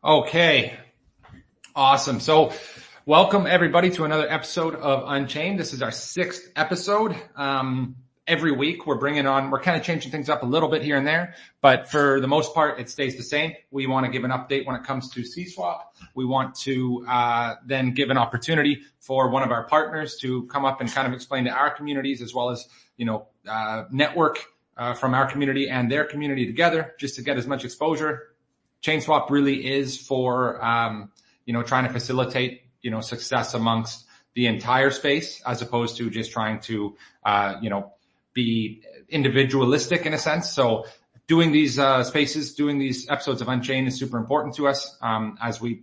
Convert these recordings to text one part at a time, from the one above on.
Okay, awesome. So welcome everybody to another episode of Unchained. This is our 6th episode. Every week we're kind of changing things up a little bit here and there, but for the most part, it stays the same. We want to give an update when it comes to CSwap. We want to then give an opportunity for one of our partners to come up and kind of explain to our communities as well as, network from our community and their community together just to get as much exposure. ChainSwap really is for, trying to facilitate, success amongst the entire space as opposed to just trying to, be individualistic in a sense. So doing these spaces, doing these episodes of Unchained is super important to us. As we,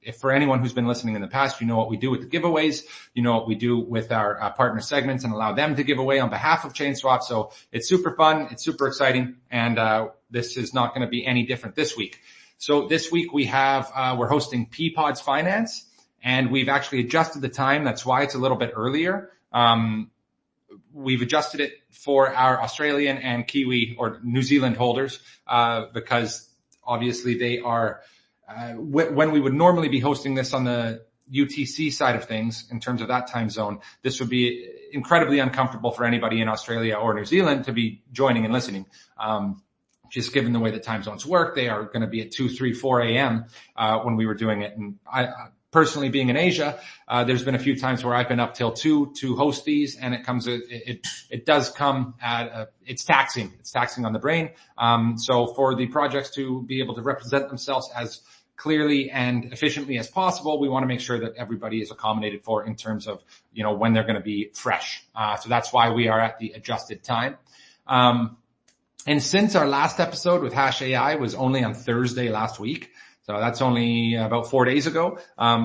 if for anyone who's been listening in the past, you know what we do with the giveaways, you know what we do with our partner segments and allow them to give away on behalf of ChainSwap. So it's super fun. It's super exciting. And this is not going to be any different this week. So this week we have, we're hosting Peapods Finance, and we've actually adjusted the time. That's why it's a little bit earlier. We've adjusted it for our Australian and Kiwi or New Zealand holders, because obviously they are, when we would normally be hosting this on the UTC side of things in terms of that time zone, this would be incredibly uncomfortable for anybody in Australia or New Zealand to be joining and listening. Just given the way the time zones work, they are going to be at 2, 3, 4 a.m. When we were doing it. And I personally being in Asia, there's been a few times where I've been up till 2 to host these, and it does come at it's taxing. It's taxing on the brain. So for the projects to be able to represent themselves as clearly and efficiently as possible, we want to make sure that everybody is accommodated for in terms of, when they're going to be fresh. So that's why we are at the adjusted time. And since our last episode with Hash AI was only on Thursday last week, so that's only about 4 days ago,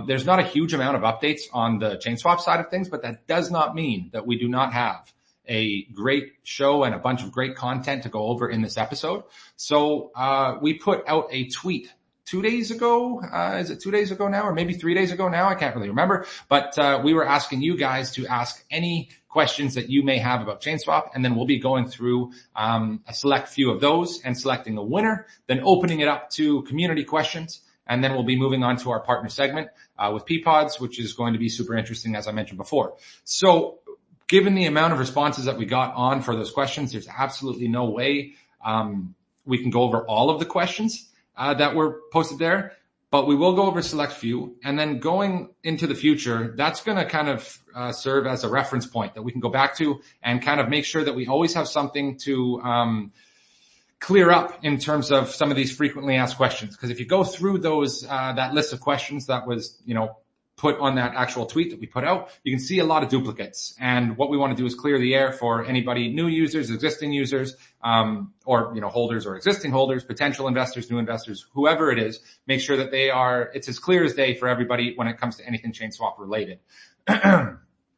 there's not a huge amount of updates on the ChainSwap side of things, but that does not mean that we do not have a great show and a bunch of great content to go over in this episode. So we put out a tweet 2 days ago. Is it 2 days ago now, or maybe 3 days ago now? I can't really remember, but we were asking you guys to ask any questions that you may have about ChainSwap, and then we'll be going through a select few of those and selecting a winner, then opening it up to community questions, and then we'll be moving on to our partner segment with Peapods, which is going to be super interesting, as I mentioned before. So given the amount of responses that we got on for those questions, there's absolutely no way we can go over all of the questions that were posted there, but we will go over a select few. And then going into the future, that's going to kind of serve as a reference point that we can go back to and kind of make sure that we always have something to clear up in terms of some of these frequently asked questions. Because if you go through those, that list of questions that was, put on that actual tweet that we put out, you can see a lot of duplicates. And what we want to do is clear the air for anybody, new users, existing users, or, holders or existing holders, potential investors, new investors, whoever it is, make sure that it's as clear as day for everybody when it comes to anything ChainSwap related.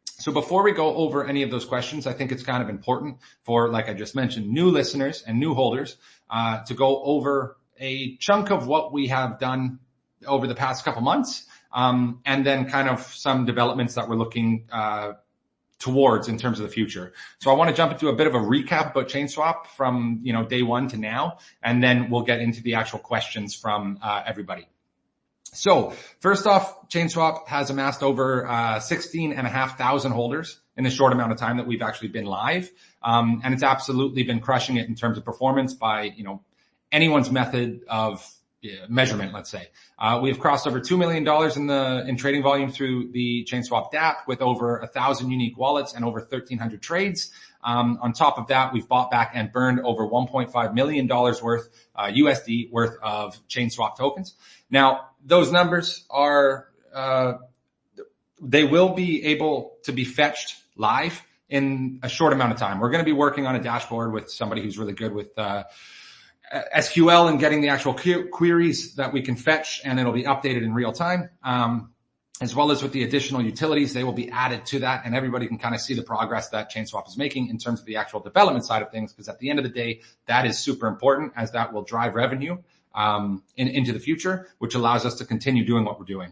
So before we go over any of those questions, I think it's kind of important for, like I just mentioned, new listeners and new holders, to go over a chunk of what we have done over the past couple months. And then kind of some developments that we're looking towards in terms of the future. So I want to jump into a bit of a recap about ChainSwap from, day one to now, and then we'll get into the actual questions from everybody. So first off, ChainSwap has amassed over 16,500 holders in the short amount of time that we've actually been live. And it's absolutely been crushing it in terms of performance by, anyone's method of measurement, let's say. We have crossed over $2 million in trading volume through the ChainSwap DApp with over 1,000 unique wallets and over 1,300 trades. On top of that, we've bought back and burned over $1.5 million worth, USD worth of ChainSwap tokens. Now, those numbers are, they will be able to be fetched live in a short amount of time. We're going to be working on a dashboard with somebody who's really good with, SQL and getting the actual queries that we can fetch, and it'll be updated in real time. As well as with the additional utilities, they will be added to that, and everybody can kind of see the progress that ChainSwap is making in terms of the actual development side of things, because at the end of the day, that is super important, as that will drive revenue into the future, which allows us to continue doing what we're doing.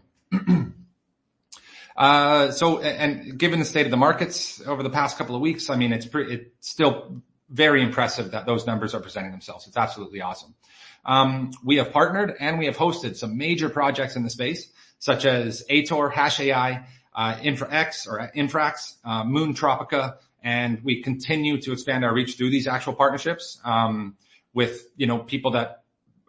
And given the state of the markets over the past couple of weeks, I mean, it's still very impressive that those numbers are presenting themselves. It's absolutely awesome. We have partnered and we have hosted some major projects in the space, such as Ator, Hash AI, Infrax, Moon Tropica, and we continue to expand our reach through these actual partnerships, with, people that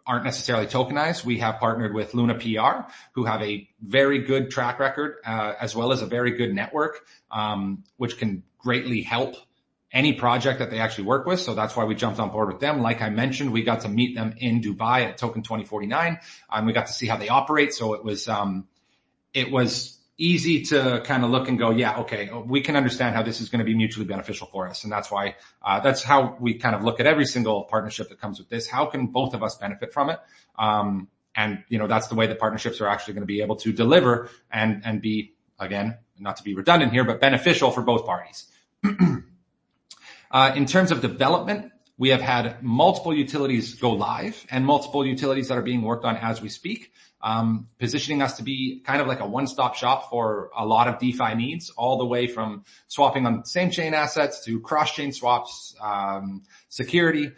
aren't necessarily tokenized. We have partnered with Luna PR, who have a very good track record, as well as a very good network, which can greatly help any project that they actually work with. So that's why we jumped on board with them. Like I mentioned, we got to meet them in Dubai at Token 2049, and we got to see how they operate. So it was easy to kind of look and go, yeah, okay, we can understand how this is going to be mutually beneficial for us. And that's why, that's how we kind of look at every single partnership that comes with this. How can both of us benefit from it? And, that's the way that partnerships are actually going to be able to deliver and be, again, not to be redundant here, but beneficial for both parties. In terms of development, we have had multiple utilities go live and multiple utilities that are being worked on as we speak, positioning us to be kind of like a one-stop shop for a lot of DeFi needs, all the way from swapping on the same chain assets to cross-chain swaps, security,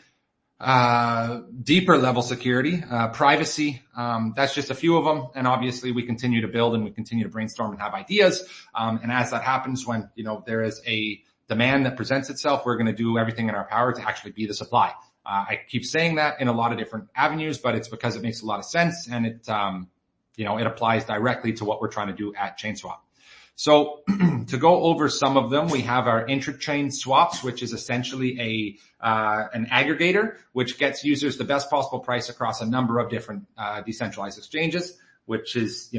deeper level security, privacy. That's just a few of them. And obviously we continue to build and we continue to brainstorm and have ideas. And as that happens, when, there is a demand that presents itself, we're going to do everything in our power to actually be the supply. I keep saying that in a lot of different avenues, but it's because it makes a lot of sense and it, it applies directly to what we're trying to do at ChainSwap. So to go over some of them, we have our intra-chain swaps, which is essentially an aggregator, which gets users the best possible price across a number of different decentralized exchanges, which is,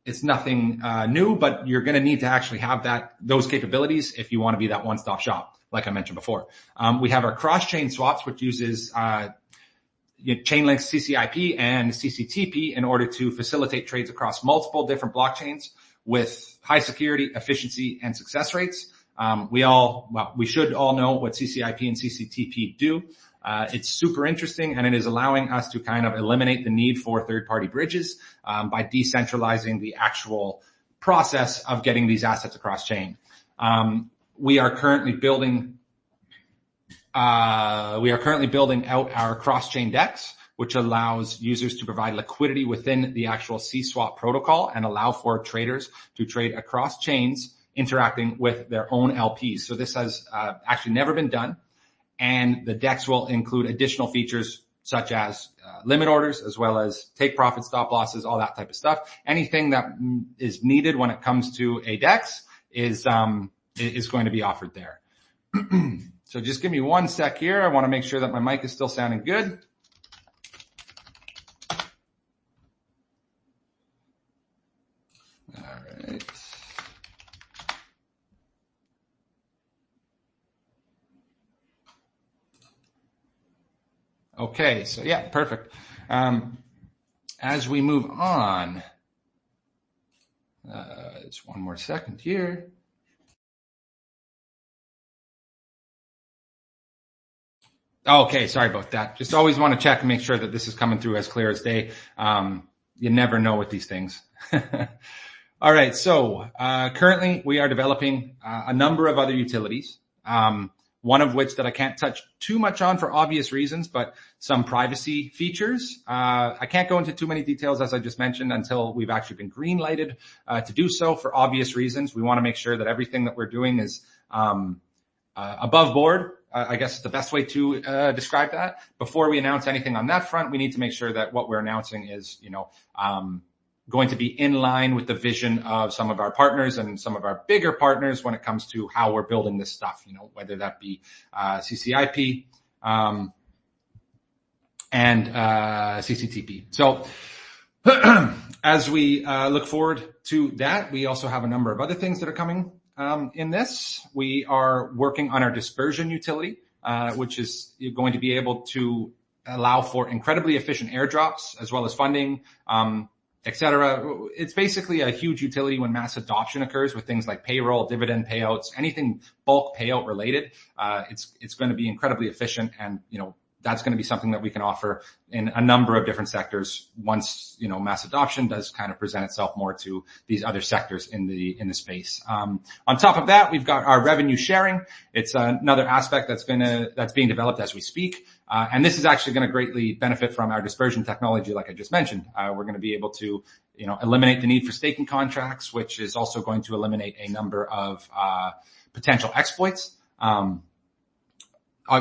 it's nothing new, but you're going to need to actually have those capabilities if you want to be that one-stop shop, like I mentioned before. We have our cross-chain swaps, which uses Chainlink's CCIP and CCTP in order to facilitate trades across multiple different blockchains with high security, efficiency, and success rates. We should all know what CCIP and CCTP do. It's super interesting, and it is allowing us to kind of eliminate the need for third-party bridges by decentralizing the actual process of getting these assets across chain. We are currently building out our cross-chain DEX, which allows users to provide liquidity within the actual CSwap protocol and allow for traders to trade across chains interacting with their own LPs. So this has actually never been done. And the DEX will include additional features such as limit orders, as well as take profit, stop losses, all that type of stuff. Anything that is needed when it comes to a DEX is going to be offered there. So just give me one sec here. I want to make sure that my mic is still sounding good. All right. Okay, so yeah, perfect. As we move on, just one more second here. Okay, sorry about that. Just always want to check and make sure that this is coming through as clear as day. You never know with these things. All right, so currently we are developing a number of other utilities. One of which that I can't touch too much on for obvious reasons, but some privacy features. I can't go into too many details, as I just mentioned, until we've actually been green lighted to do so for obvious reasons. We want to make sure that everything that we're doing is above board. I guess the best way to describe that. Before we announce anything on that front, we need to make sure that what we're announcing is, going to be in line with the vision of some of our partners and some of our bigger partners when it comes to how we're building this stuff, whether that be CCIP and CCTP. So as we look forward to that, we also have a number of other things that are coming in this. We are working on our dispersion utility, which is going to be able to allow for incredibly efficient airdrops as well as funding, etc. It's basically a huge utility when mass adoption occurs with things like payroll, dividend payouts, anything bulk payout related. It's going to be incredibly efficient and, that's going to be something that we can offer in a number of different sectors once, mass adoption does kind of present itself more to these other sectors in the space. On top of that, we've got our revenue sharing. It's another aspect that's being developed as we speak. And this is actually going to greatly benefit from our dispersion technology, like I just mentioned. We're going to be able to, eliminate the need for staking contracts, which is also going to eliminate a number of potential exploits.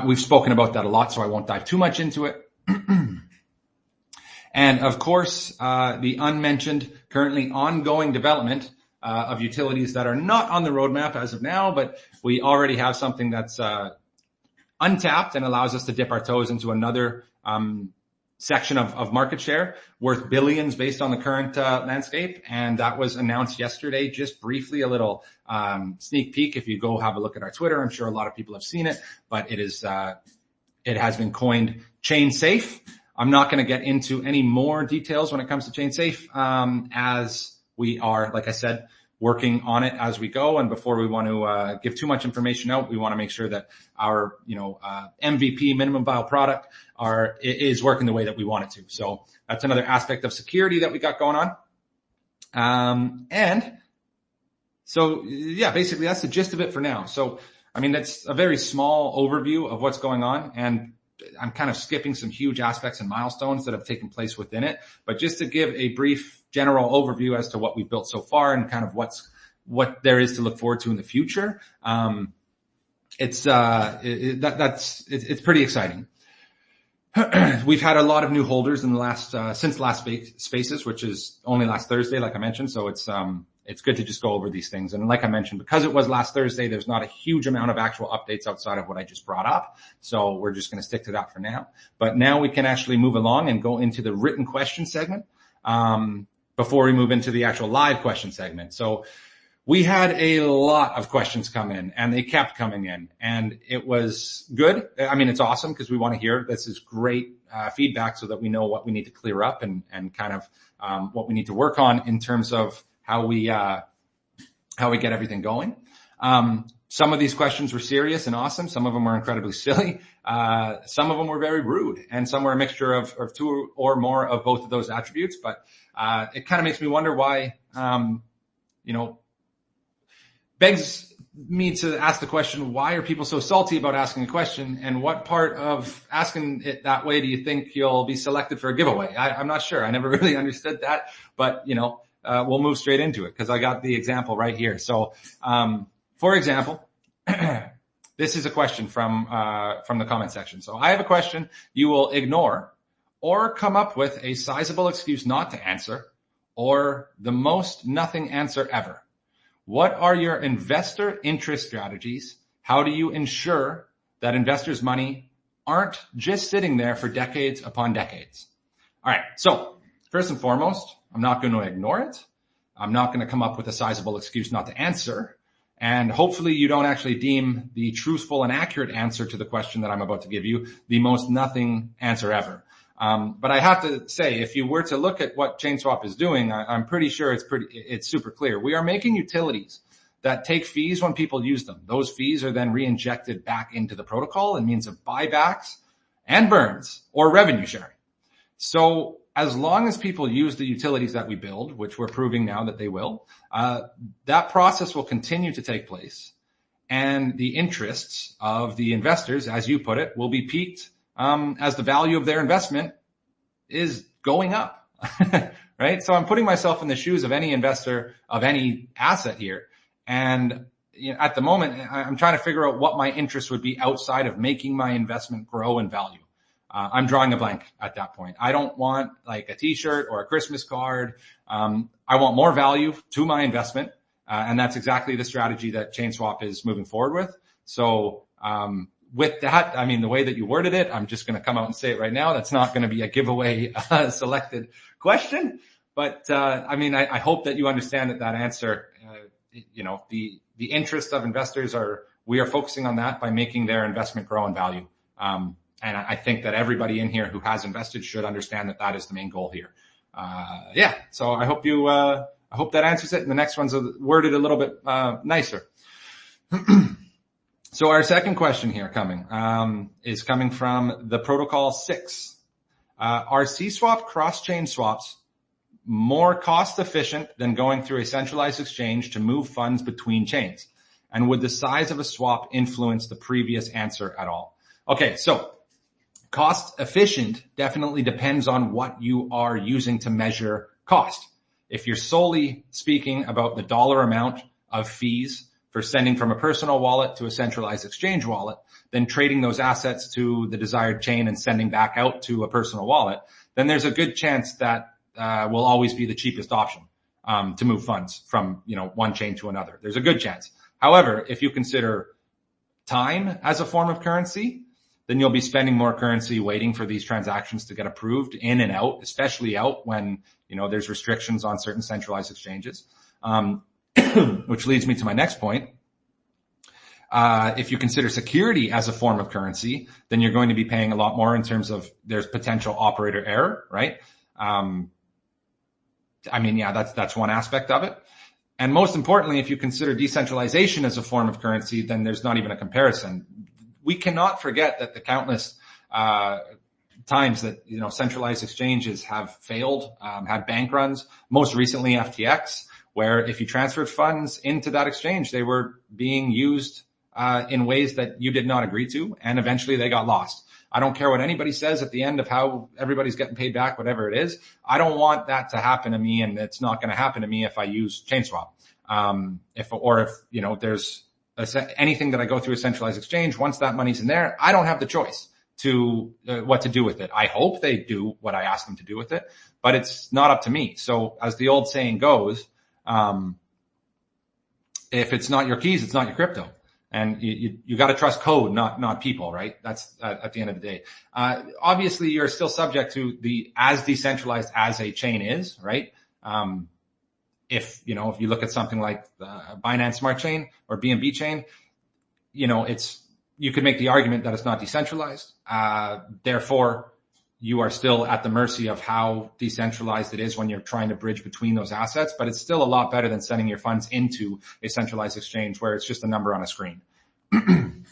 We've spoken about that a lot, so I won't dive too much into it. And of course, the unmentioned, currently ongoing development of utilities that are not on the roadmap as of now, but we already have something that's untapped and allows us to dip our toes into another section of market share worth billions based on the current landscape. And that was announced yesterday, just briefly, a little sneak peek. If you go have a look at our Twitter, I'm sure a lot of people have seen it, but it has been coined ChainSafe. I'm not going to get into any more details when it comes to ChainSafe, as we are, like I said, working on it as we go. And before we want to give too much information out, we want to make sure that our, MVP, minimum viable product, is working the way that we want it to. So that's another aspect of security that we got going on. And so, yeah, basically that's the gist of it for now. So, that's a very small overview of what's going on. And I'm kind of skipping some huge aspects and milestones that have taken place within it. But just to give a brief general overview as to what we've built so far and kind of what there is to look forward to in the future. It's pretty exciting. We've had a lot of new holders in the since last spaces, which is only last Thursday, like I mentioned. So it's good to just go over these things. And like I mentioned, because it was last Thursday, there's not a huge amount of actual updates outside of what I just brought up. So we're just going to stick to that for now. But now we can actually move along and go into the written question segment, before we move into the actual live question segment. So we had a lot of questions come in, and they kept coming in, and it was good. It's awesome because we want to hear this is great feedback so that we know what we need to clear up and kind of what we need to work on in terms of how we get everything going. Some of these questions were serious and awesome. Some of them were incredibly silly. Some of them were very rude, and some were a mixture of two or more of both of those attributes. But it kind of makes me wonder why, begs me to ask the question, why are people so salty about asking a question? And what part of asking it that way do you think you'll be selected for a giveaway? I'm not sure. I never really understood that, but we'll move straight into it because I got the example right here. So, for example, this is a question from the comment section. So I have a question you will ignore or come up with a sizable excuse not to answer, or the most nothing answer ever. What are your investor interest strategies? How do you ensure that investors' money aren't just sitting there for decades upon decades? All right. So first and foremost, I'm not going to ignore it. I'm not going to come up with a sizable excuse not to answer. And hopefully you don't actually deem the truthful and accurate answer to the question that I'm about to give you the most nothing answer ever. But I have to say, if you were to look at what ChainSwap is doing, I'm pretty sure it's super clear. We are making utilities that take fees when people use them. Those fees are then re-injected back into the protocol in means of buybacks and burns or revenue sharing. So as long as people use the utilities that we build, which we're proving now that they will, that process will continue to take place. And the interests of the investors, as you put it, will be piqued as the value of their investment is going up, right? So I'm putting myself in the shoes of any investor of any asset here. And at the moment, I'm trying to figure out what my interest would be outside of making my investment grow in value. I'm drawing a blank at that point. I don't want like a t-shirt or a Christmas card. I want more value to my investment. And that's exactly the strategy that ChainSwap is moving forward with. So, with that, the way that you worded it, I'm just going to come out and say it right now. That's not going to be a giveaway selected question. But, I hope that you understand that answer, the interest of investors we are focusing on that by making their investment grow in value. And I think that everybody in here who has invested should understand that that is the main goal here. So I hope that answers it. And the next one's worded a little bit, nicer. So our second question here is coming from the protocol 6. Are CSwap cross-chain swaps more cost efficient than going through a centralized exchange to move funds between chains? And would the size of a swap influence the previous answer at all? Okay, so cost efficient definitely depends on what you are using to measure cost. If you're solely speaking about the dollar amount of fees for sending from a personal wallet to a centralized exchange wallet, then trading those assets to the desired chain and sending back out to a personal wallet, then there's a good chance that will always be the cheapest option to move funds from one chain to another. There's a good chance. However, if you consider time as a form of currency, then you'll be spending more currency waiting for these transactions to get approved in and out, especially out when there's restrictions on certain centralized exchanges. Which leads me to my next point. If you consider security as a form of currency, then you're going to be paying a lot more in terms of there's potential operator error, right? That's one aspect of it. And most importantly, if you consider decentralization as a form of currency, then there's not even a comparison. We cannot forget that the countless times that centralized exchanges have failed, had bank runs, most recently FTX, where if you transferred funds into that exchange, they were being used in ways that you did not agree to, and eventually they got lost. I don't care what anybody says at the end of how everybody's getting paid back, whatever it is. I don't want that to happen to me, and it's not going to happen to me if I use ChainSwap. If there's anything that I go through a centralized exchange, once that money's in there, I don't have the choice to what to do with it. I hope they do what I ask them to do with it, but it's not up to me. So as the old saying goes, if it's not your keys, it's not your crypto. And you got to trust code, not people, right? That's at the end of the day. Obviously you're still subject to the as decentralized as a chain is, right? If you look at something like Binance Smart Chain or BNB Chain, you could make the argument that it's not decentralized. Therefore, you are still at the mercy of how decentralized it is when you're trying to bridge between those assets, but it's still a lot better than sending your funds into a centralized exchange where it's just a number on a screen.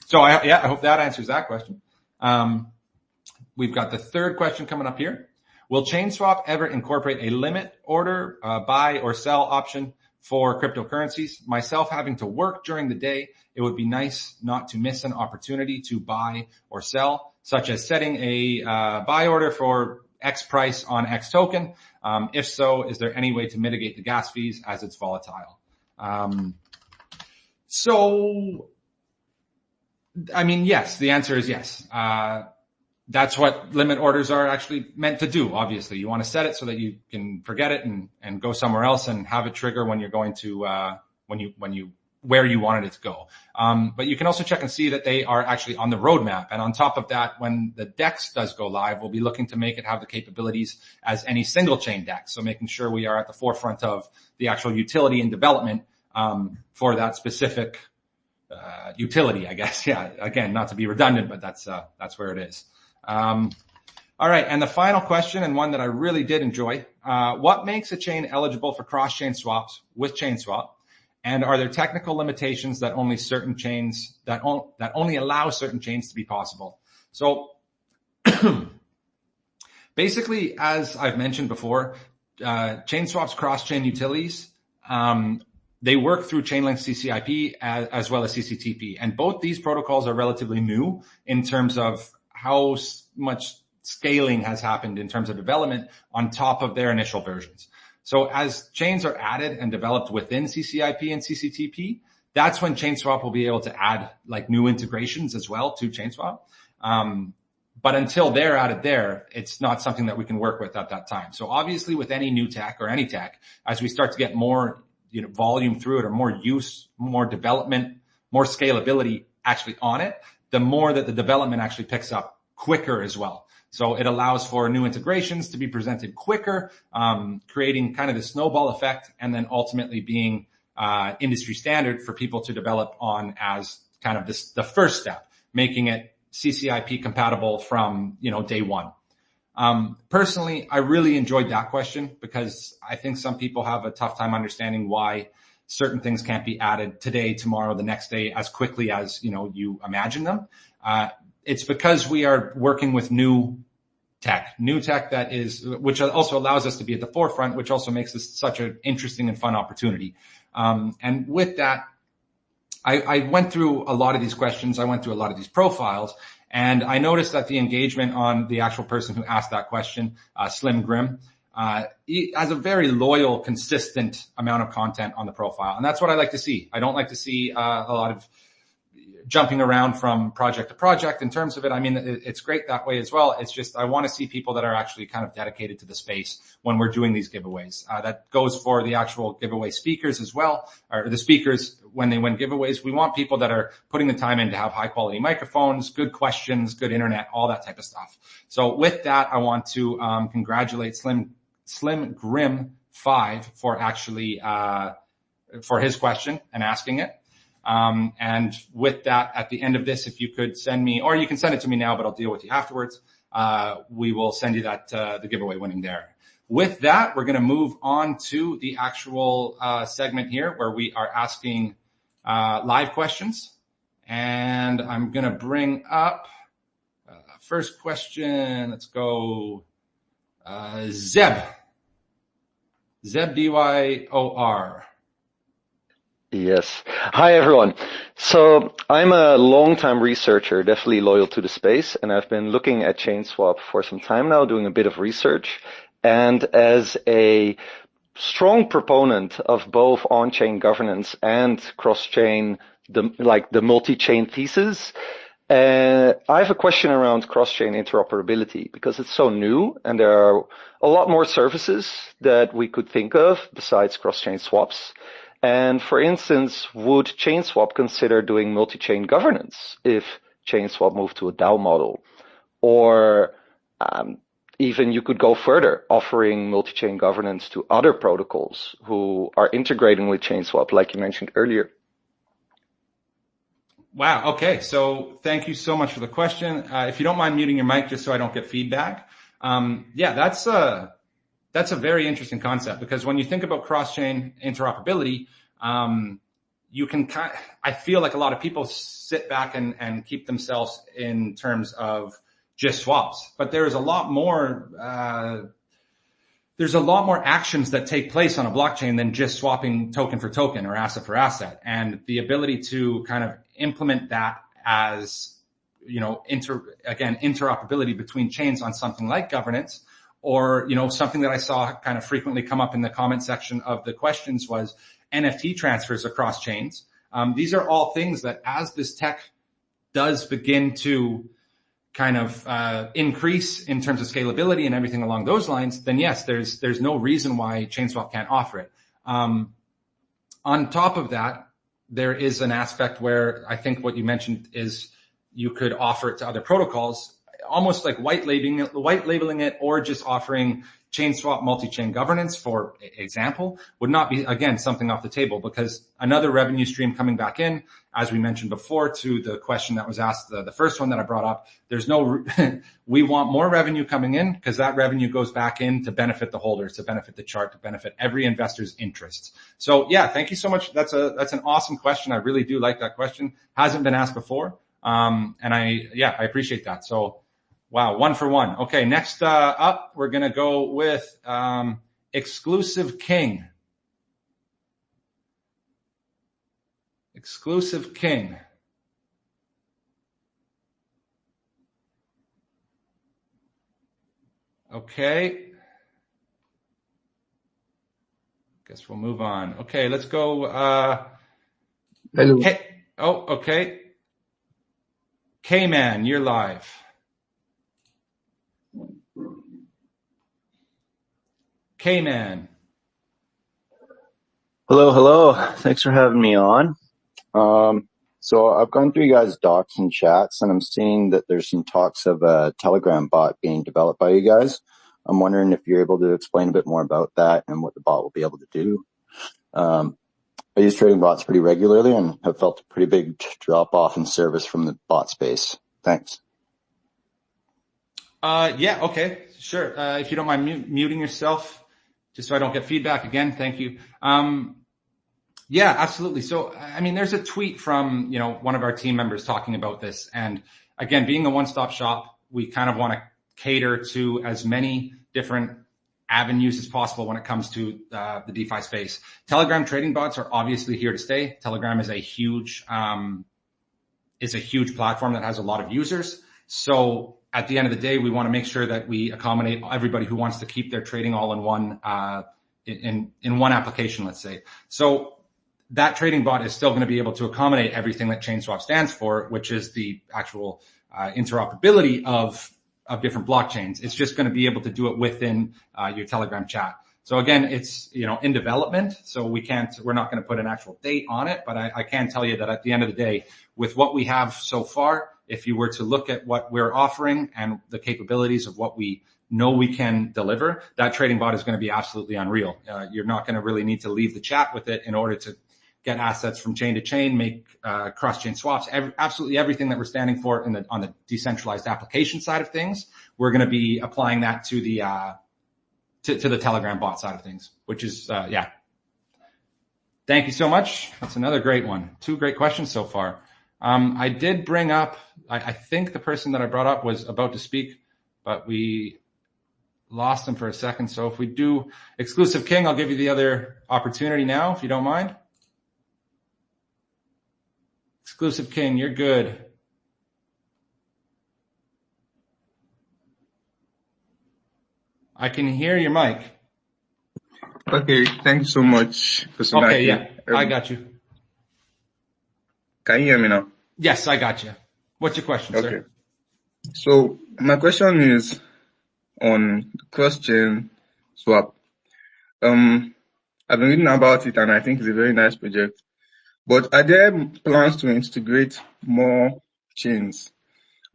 So I hope that answers that question. We've got the third question coming up here. Will ChainSwap ever incorporate a limit order, buy or sell option for cryptocurrencies? Myself having to work during the day, it would be nice not to miss an opportunity to buy or sell, such as setting a buy order for X price on X token. If so, is there any way to mitigate the gas fees as it's volatile? Yes, the answer is yes. That's what limit orders are actually meant to do. Obviously, you want to set it so that you can forget it and go somewhere else and have it trigger when you're going to, where you wanted it to go. But you can also check and see that they are actually on the roadmap. And on top of that, when the DEX does go live, we'll be looking to make it have the capabilities as any single chain DEX. So making sure we are at the forefront of the actual utility and development, for that specific, utility, I guess. Yeah. Again, not to be redundant, but that's where it is. All right. And the final question, and one that I really did enjoy, what makes a chain eligible for cross-chain swaps with ChainSwap? And are there technical limitations that only certain chains, that only allow certain chains to be possible? So basically, as I've mentioned before, ChainSwap's cross-chain utilities, they work through Chainlink CCIP as well as CCTP. And both these protocols are relatively new in terms of how much scaling has happened in terms of development on top of their initial versions. So as chains are added and developed within CCIP and CCTP, that's when ChainSwap will be able to add like new integrations as well to ChainSwap. But until they're added there, it's not something that we can work with at that time. So obviously with any new tech or any tech, as we start to get more, volume through it or more use, more development, more scalability actually on it, the more that the development actually picks up quicker as well. So it allows for new integrations to be presented quicker, creating kind of the snowball effect, and then ultimately being industry standard for people to develop on as kind of the first step, making it CCIP compatible from, day one. Personally, I really enjoyed that question because I think some people have a tough time understanding why certain things can't be added today, tomorrow, the next day as quickly as, you imagine them. It's because we are working with new tech which also allows us to be at the forefront, which also makes this such an interesting and fun opportunity. And with that, I went through a lot of these questions. I went through a lot of these profiles, and I noticed that the engagement on the actual person who asked that question, Slim Grim, he has a very loyal, consistent amount of content on the profile. And that's what I like to see. I don't like to see a lot of jumping around from project to project in terms of it. I mean, it's great that way as well. It's just, I want to see people that are actually kind of dedicated to the space when we're doing these giveaways. That goes for the actual giveaway speakers as well, or the speakers when they win giveaways. We want people that are putting the time in to have high quality microphones, good questions, good internet, all that type of stuff. So with that, I want to congratulate Slim Grim 5 for actually for his question and asking it. And with that, at the end of this, if you could send me, or you can send it to me now, but I'll deal with you afterwards. We will send you that, the giveaway winning there. With that, we're going to move on to the actual, segment here where we are asking, live questions. And I'm going to bring up, first question. Let's go, Zeb DYOR. Yes. Hi, everyone. So I'm a long-time researcher, definitely loyal to the space, and I've been looking at ChainSwap for some time now, doing a bit of research. And as a strong proponent of both on-chain governance and cross-chain, the multi-chain thesis, I have a question around cross-chain interoperability because it's so new and there are a lot more services that we could think of besides cross-chain swaps. And for instance, would ChainSwap consider doing multi-chain governance if ChainSwap moved to a DAO model? Or even you could go further, offering multi-chain governance to other protocols who are integrating with ChainSwap, like you mentioned earlier. Wow. Okay. So thank you so much for the question. If you don't mind muting your mic just so I don't get feedback. Yeah, that's a very interesting concept because when you think about cross-chain interoperability, I feel like a lot of people sit back and keep themselves in terms of just swaps, but there's a lot more actions that take place on a blockchain than just swapping token for token or asset for asset. And the ability to kind of implement that as, interoperability between chains on something like governance, or, something that I saw kind of frequently come up in the comment section of the questions was NFT transfers across chains. These are all things that as this tech does begin to kind of increase in terms of scalability and everything along those lines, then yes, there's no reason why ChainSwap can't offer it. On top of that, there is an aspect where I think what you mentioned is you could offer it to other protocols, almost like white labeling it, or just offering ChainSwap multi-chain governance, for example, would not be, again, something off the table, because another revenue stream coming back in, as we mentioned before, to the question that was asked, the first one that I brought up, we want more revenue coming in because that revenue goes back in to benefit the holders, to benefit the chart, to benefit every investor's interests. So yeah, thank you so much. That's an awesome question. I really do like that question. Hasn't been asked before. And I appreciate that. So, wow, 1 for 1. Okay, next up, we're going to go with Exclusive King. Exclusive King. Okay. Guess we'll move on. Okay, let's go. Hello. Okay. K-Man, you're live. K-Man. Hello. Thanks for having me on. So I've gone through you guys' docs and chats, and I'm seeing that there's some talks of a Telegram bot being developed by you guys. I'm wondering if you're able to explain a bit more about that and what the bot will be able to do. I use trading bots pretty regularly and have felt a pretty big drop off in service from the bot space. Thanks. Yeah, okay, sure. If you don't mind muting yourself, just so I don't get feedback again, thank you. Yeah, absolutely. So, I mean, there's a tweet from, one of our team members talking about this. And again, being a one-stop shop, we kind of want to cater to as many different avenues as possible when it comes to the DeFi space. Telegram trading bots are obviously here to stay. Telegram is a huge platform that has a lot of users. So at the end of the day, we want to make sure that we accommodate everybody who wants to keep their trading all in one, in one application, let's say. So that trading bot is still going to be able to accommodate everything that ChainSwap stands for, which is the actual interoperability of different blockchains. It's just going to be able to do it within your Telegram chat. So again, it's, in development. So we're not going to put an actual date on it, but I can tell you that at the end of the day, with what we have so far, if you were to look at what we're offering and the capabilities of what we know we can deliver, that trading bot is going to be absolutely unreal. You're not going to really need to leave the chat with it in order to get assets from chain to chain, make cross-chain swaps, absolutely everything that we're standing for on the decentralized application side of things. We're going to be applying that to the to the Telegram bot side of things, which is yeah. Thank you so much. That's another great one. 2 great questions so far. I did bring up, I think the person that I brought up was about to speak, but we lost him for a second. So if we do Exclusive King, I'll give you the other opportunity now, if you don't mind. Exclusive King, you're good. I can hear your mic. Okay, thank you so much, Kusonakiii. Okay, yeah, I got you. Can you hear me now? Yes, I got you. What's your question, Okay. sir? So my question is on cross-chain swap. I've been reading about it and I think it's a very nice project. But are there plans to integrate more chains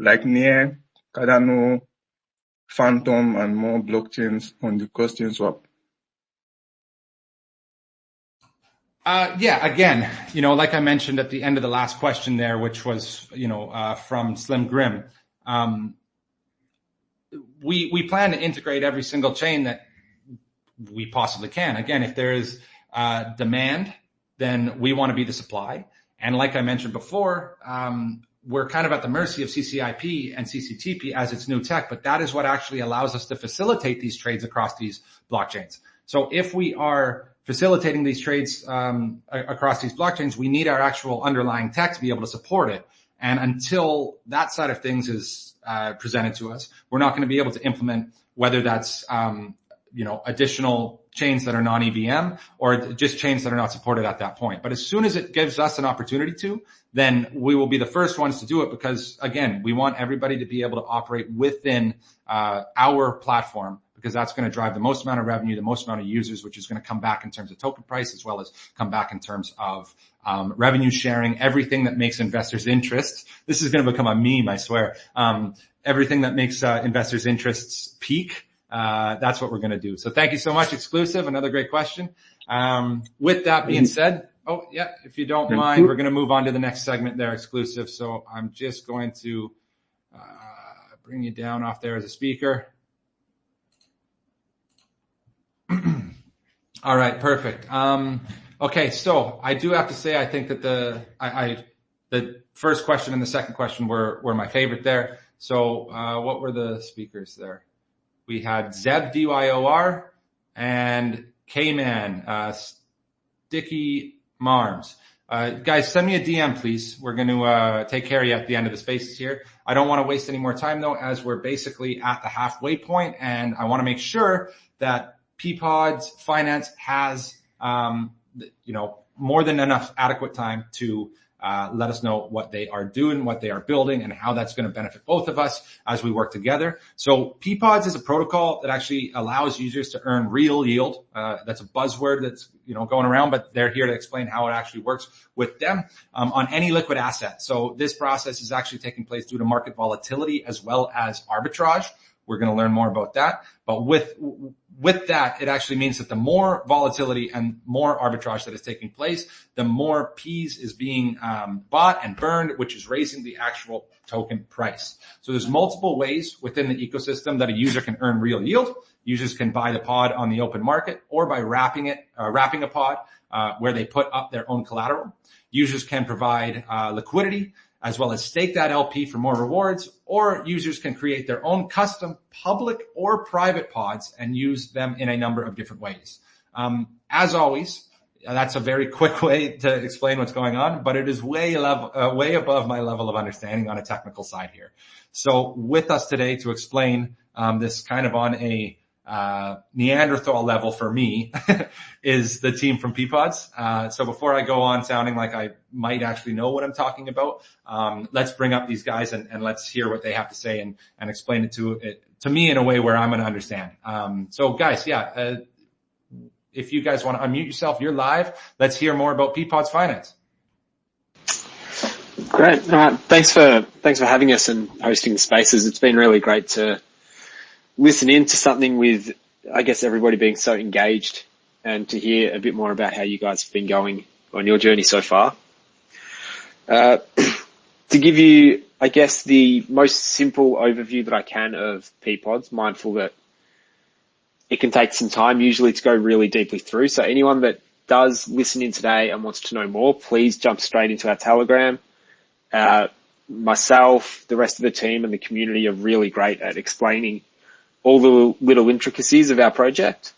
like Near, Cardano, Phantom, and more blockchains on the cross-chain swap? Yeah, again, like I mentioned at the end of the last question there, which was, from Slim Grim, we plan to integrate every single chain that we possibly can. Again, if there is demand, then we want to be the supply. And like I mentioned before, we're kind of at the mercy of CCIP and CCTP as its new tech, but that is what actually allows us to facilitate these trades across these blockchains. So if we are facilitating these trades across these blockchains, we need our actual underlying tech to be able to support it. And until that side of things is presented to us, we're not going to be able to implement, whether that's additional chains that are non-EVM or just chains that are not supported at that point. But as soon as it gives us an opportunity to, then we will be the first ones to do it because, again, we want everybody to be able to operate within our platform because that's going to drive the most amount of revenue, the most amount of users, which is going to come back in terms of token price as well as come back in terms of revenue sharing, everything that makes investors' interests. This is going to become a meme, I swear. Everything that makes investors' interests peak. That's what we're going to do. So thank you so much, Exclusive. Another great question. With that being said, if you don't mind, we're going to move on to the next segment there, Exclusive. So I'm just going to bring you down off there as a speaker. All right, perfect. Okay, so I do have to say I think that the first question and the second question were my favorite there. So what were the speakers there? We had Zeb DYOR and K-Man, Sticky Marms. Guys, send me a DM, please. We're going to take care of you at the end of the spaces here. I don't want to waste any more time, though, as we're basically at the halfway point, and I want to make sure that Peapods Finance has, more than enough adequate time to let us know what they are doing, what they are building, and how that's going to benefit both of us as we work together. So Peapods is a protocol that actually allows users to earn real yield. That's a buzzword that's, going around, but they're here to explain how it actually works with them on any liquid asset. So this process is actually taking place due to market volatility as well as arbitrage, We're going to learn more about that. But with that, it actually means that the more volatility and more arbitrage that is taking place, the more P's is being bought and burned, which is raising the actual token price. So there's multiple ways within the ecosystem that a user can earn real yield. Users can buy the pod on the open market or by wrapping a pod where they put up their own collateral. Users can provide liquidity as well as stake that LP for more rewards, or users can create their own custom public or private pods and use them in a number of different ways. As always, that's a very quick way to explain what's going on, but it is way above my level of understanding on a technical side here. So with us today to explain this kind of on a Neanderthal level for me is the team from Peapods. So before I go on sounding like I might actually know what I'm talking about, let's bring up these guys and let's hear what they have to say and explain it to me in a way where I'm going to understand. So guys, if you guys want to unmute yourself, you're live. Let's hear more about Peapods Finance. Great. Thanks for having us and hosting the spaces. It's been really great to listen into something with, I guess, everybody being so engaged and to hear a bit more about how you guys have been going on your journey so far. To give you, I guess, the most simple overview that I can of Peapods, mindful that it can take some time usually to go really deeply through. So anyone that does listen in today and wants to know more, please jump straight into our Telegram. Myself, the rest of the team and the community are really great at explaining all the little intricacies of our project.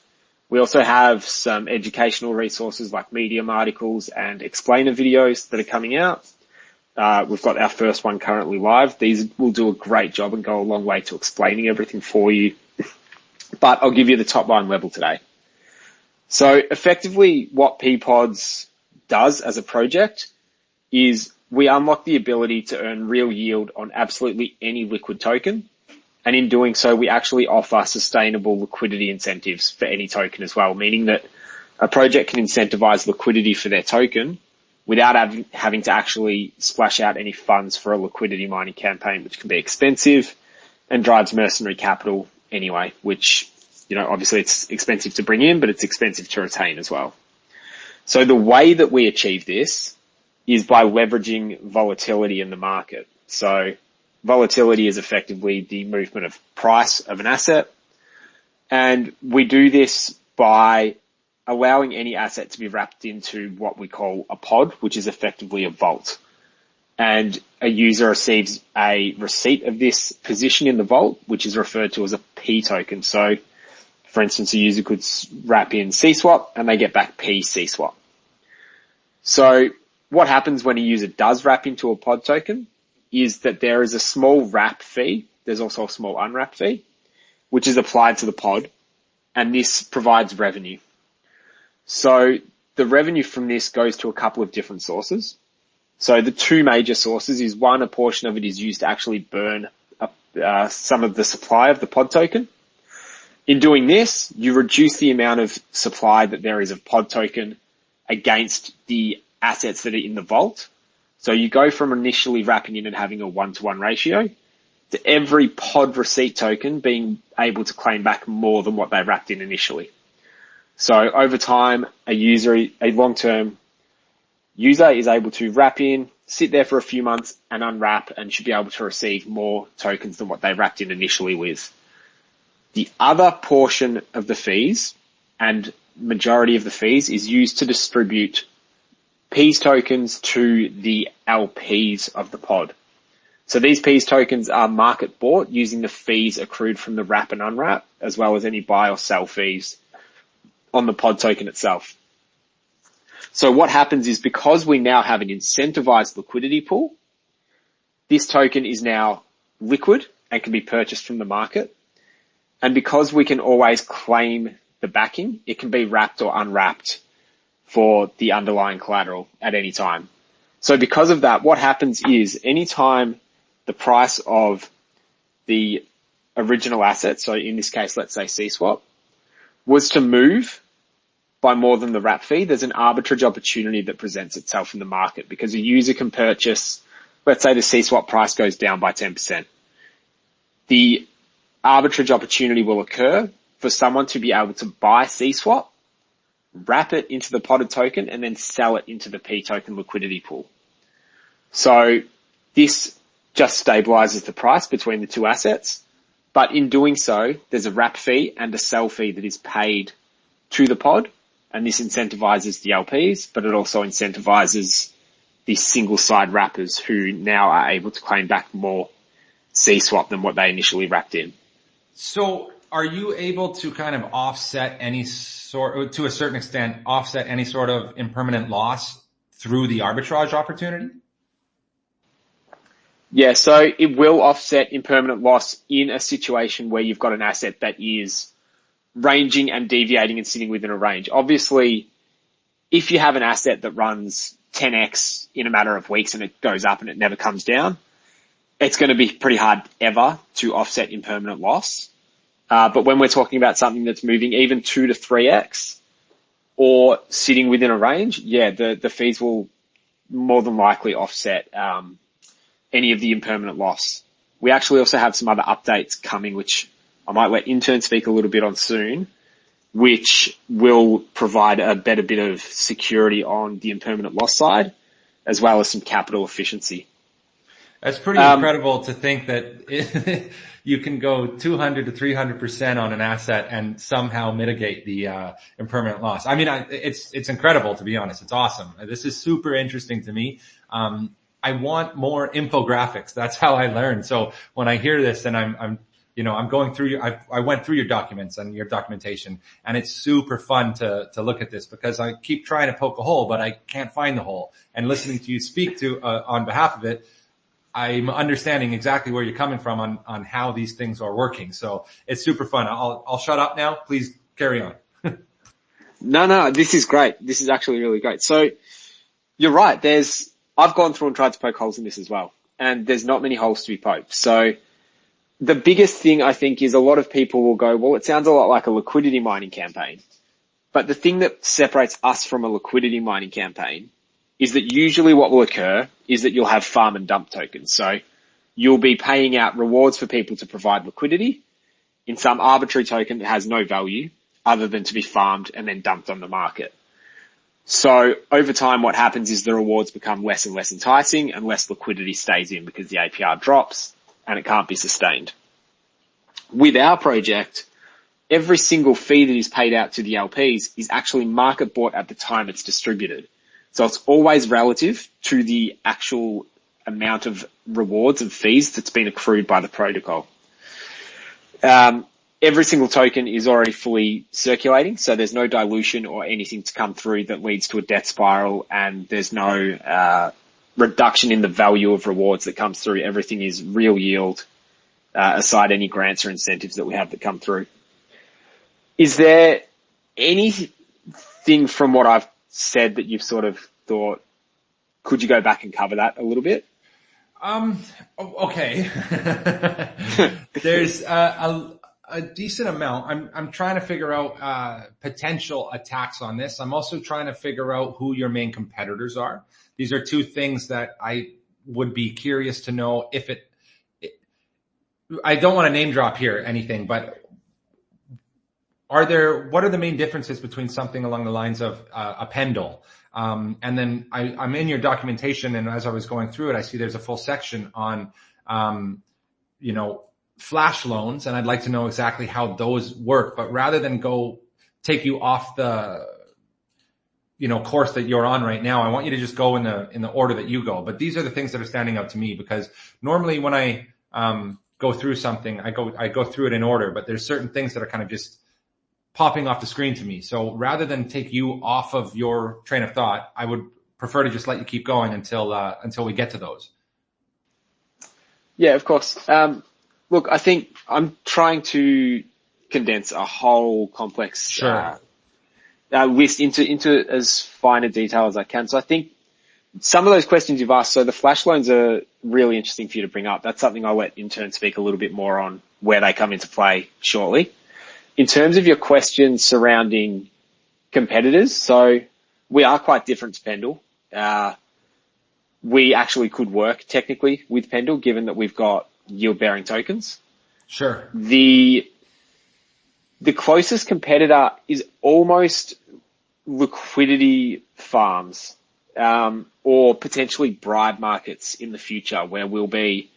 We also have some educational resources like Medium articles and explainer videos that are coming out. We've got our first one currently live. These will do a great job and go a long way to explaining everything for you. But I'll give you the top line level today. So effectively what Peapods does as a project is we unlock the ability to earn real yield on absolutely any liquid token. And in doing so, we actually offer sustainable liquidity incentives for any token as well, meaning that a project can incentivize liquidity for their token without having to actually splash out any funds for a liquidity mining campaign, which can be expensive and drives mercenary capital anyway, which, obviously it's expensive to bring in, but it's expensive to retain as well. So the way that we achieve this is by leveraging volatility in the market. So volatility is effectively the movement of price of an asset. And we do this by allowing any asset to be wrapped into what we call a pod, which is effectively a vault. And a user receives a receipt of this position in the vault, which is referred to as a P token. So, for instance, a user could wrap in CSwap and they get back P CSwap. So what happens when a user does wrap into a pod token is that there is a small wrap fee. There's also a small unwrap fee, which is applied to the pod, and this provides revenue. So the revenue from this goes to a couple of different sources. So the two major sources is one, a portion of it is used to actually burn some of the supply of the pod token. In doing this, you reduce the amount of supply that there is of pod token against the assets that are in the vault. So you go from initially wrapping in and having a 1-to-1 ratio to every pod receipt token being able to claim back more than what they wrapped in initially. So over time, a long-term user is able to wrap in, sit there for a few months and unwrap and should be able to receive more tokens than what they wrapped in initially with. The other portion of the fees and majority of the fees is used to distribute Peas tokens to the LPs of the pod. So these Peas tokens are market bought using the fees accrued from the wrap and unwrap, as well as any buy or sell fees on the pod token itself. So what happens is because we now have an incentivized liquidity pool, this token is now liquid and can be purchased from the market. And because we can always claim the backing, it can be wrapped or unwrapped for the underlying collateral at any time. So because of that, what happens is anytime the price of the original asset, so in this case, let's say CSwap, was to move by more than the wrap fee, there's an arbitrage opportunity that presents itself in the market because a user can purchase, let's say the CSwap price goes down by 10%. The arbitrage opportunity will occur for someone to be able to buy CSwap, wrap it into the potted token, and then sell it into the P token liquidity pool. So this just stabilizes the price between the two assets. But in doing so, there's a wrap fee and a sell fee that is paid to the pod. And this incentivizes the LPs, but it also incentivizes the single side wrappers who now are able to claim back more CSwap than what they initially wrapped in. So are you able to kind of offset any sort, to a certain extent, offset any sort of impermanent loss through the arbitrage opportunity? Yeah, so it will offset impermanent loss in a situation where you've got an asset that is ranging and deviating and sitting within a range. Obviously, if you have an asset that runs 10x in a matter of weeks and it goes up and it never comes down, it's going to be pretty hard ever to offset impermanent loss. But when we're talking about something that's moving even 2 to 3x or sitting within a range, yeah, the fees will more than likely offset any of the impermanent loss. We actually also have some other updates coming, which I might let Intern speak a little bit on soon, which will provide a better bit of security on the impermanent loss side, as well as some capital efficiency. That's pretty incredible to think that you can go 200 to 300% on an asset and somehow mitigate the impermanent loss. I mean, it's incredible, to be honest. It's awesome. This is super interesting to me. I want more infographics. That's how I learn. So when I hear this and I'm going through I went through your documents and your documentation, and it's super fun to look at this because I keep trying to poke a hole, but I can't find the hole. And listening to you speak on behalf of it, I'm understanding exactly where you're coming from on how these things are working. So it's super fun. I'll shut up now. Please carry on. No, this is great. This is actually really great. So you're right. I've gone through and tried to poke holes in this as well, and there's not many holes to be poked. So the biggest thing I think is a lot of people will go, well, it sounds a lot like a liquidity mining campaign. But the thing that separates us from a liquidity mining campaign is that usually what will occur is that you'll have farm and dump tokens. So you'll be paying out rewards for people to provide liquidity in some arbitrary token that has no value other than to be farmed and then dumped on the market. So over time, what happens is the rewards become less and less enticing and less liquidity stays in because the APR drops and it can't be sustained. With our project, every single fee that is paid out to the LPs is actually market bought at the time it's distributed. So it's always relative to the actual amount of rewards and fees that's been accrued by the protocol. Every single token is already fully circulating, so there's no dilution or anything to come through that leads to a debt spiral, and there's no reduction in the value of rewards that comes through. Everything is real yield, aside any grants or incentives that we have that come through. Is there anything from what I've said that you've sort of thought, could you go back and cover that a little bit? Okay. There's a decent amount. I'm trying to figure out potential attacks on this. I'm also trying to figure out who your main competitors are. These are two things that I would be curious to know if I don't want to name drop here anything, but what are the main differences between something along the lines of a Pendle? And then I'm in your documentation, and as I was going through it, I see there's a full section on, flash loans, and I'd like to know exactly how those work. But rather than go take you off the, course that you're on right now, I want you to just go in the order that you go. But these are the things that are standing out to me, because normally when I go through something, I go through it in order, but there's certain things that are kind of just popping off the screen to me. So rather than take you off of your train of thought, I would prefer to just let you keep going until we get to those. Yeah, of course. Look, I think I'm trying to condense a whole complex list into as fine a detail as I can. So I think some of those questions you've asked, so the flash loans are really interesting for you to bring up. That's something I'll let Intern speak a little bit more on where they come into play shortly. In terms of your questions surrounding competitors, so we are quite different to Pendle. We actually could work technically with Pendle, given that we've got yield-bearing tokens. Sure. The closest competitor is almost liquidity farms, or potentially bribe markets in the future, where we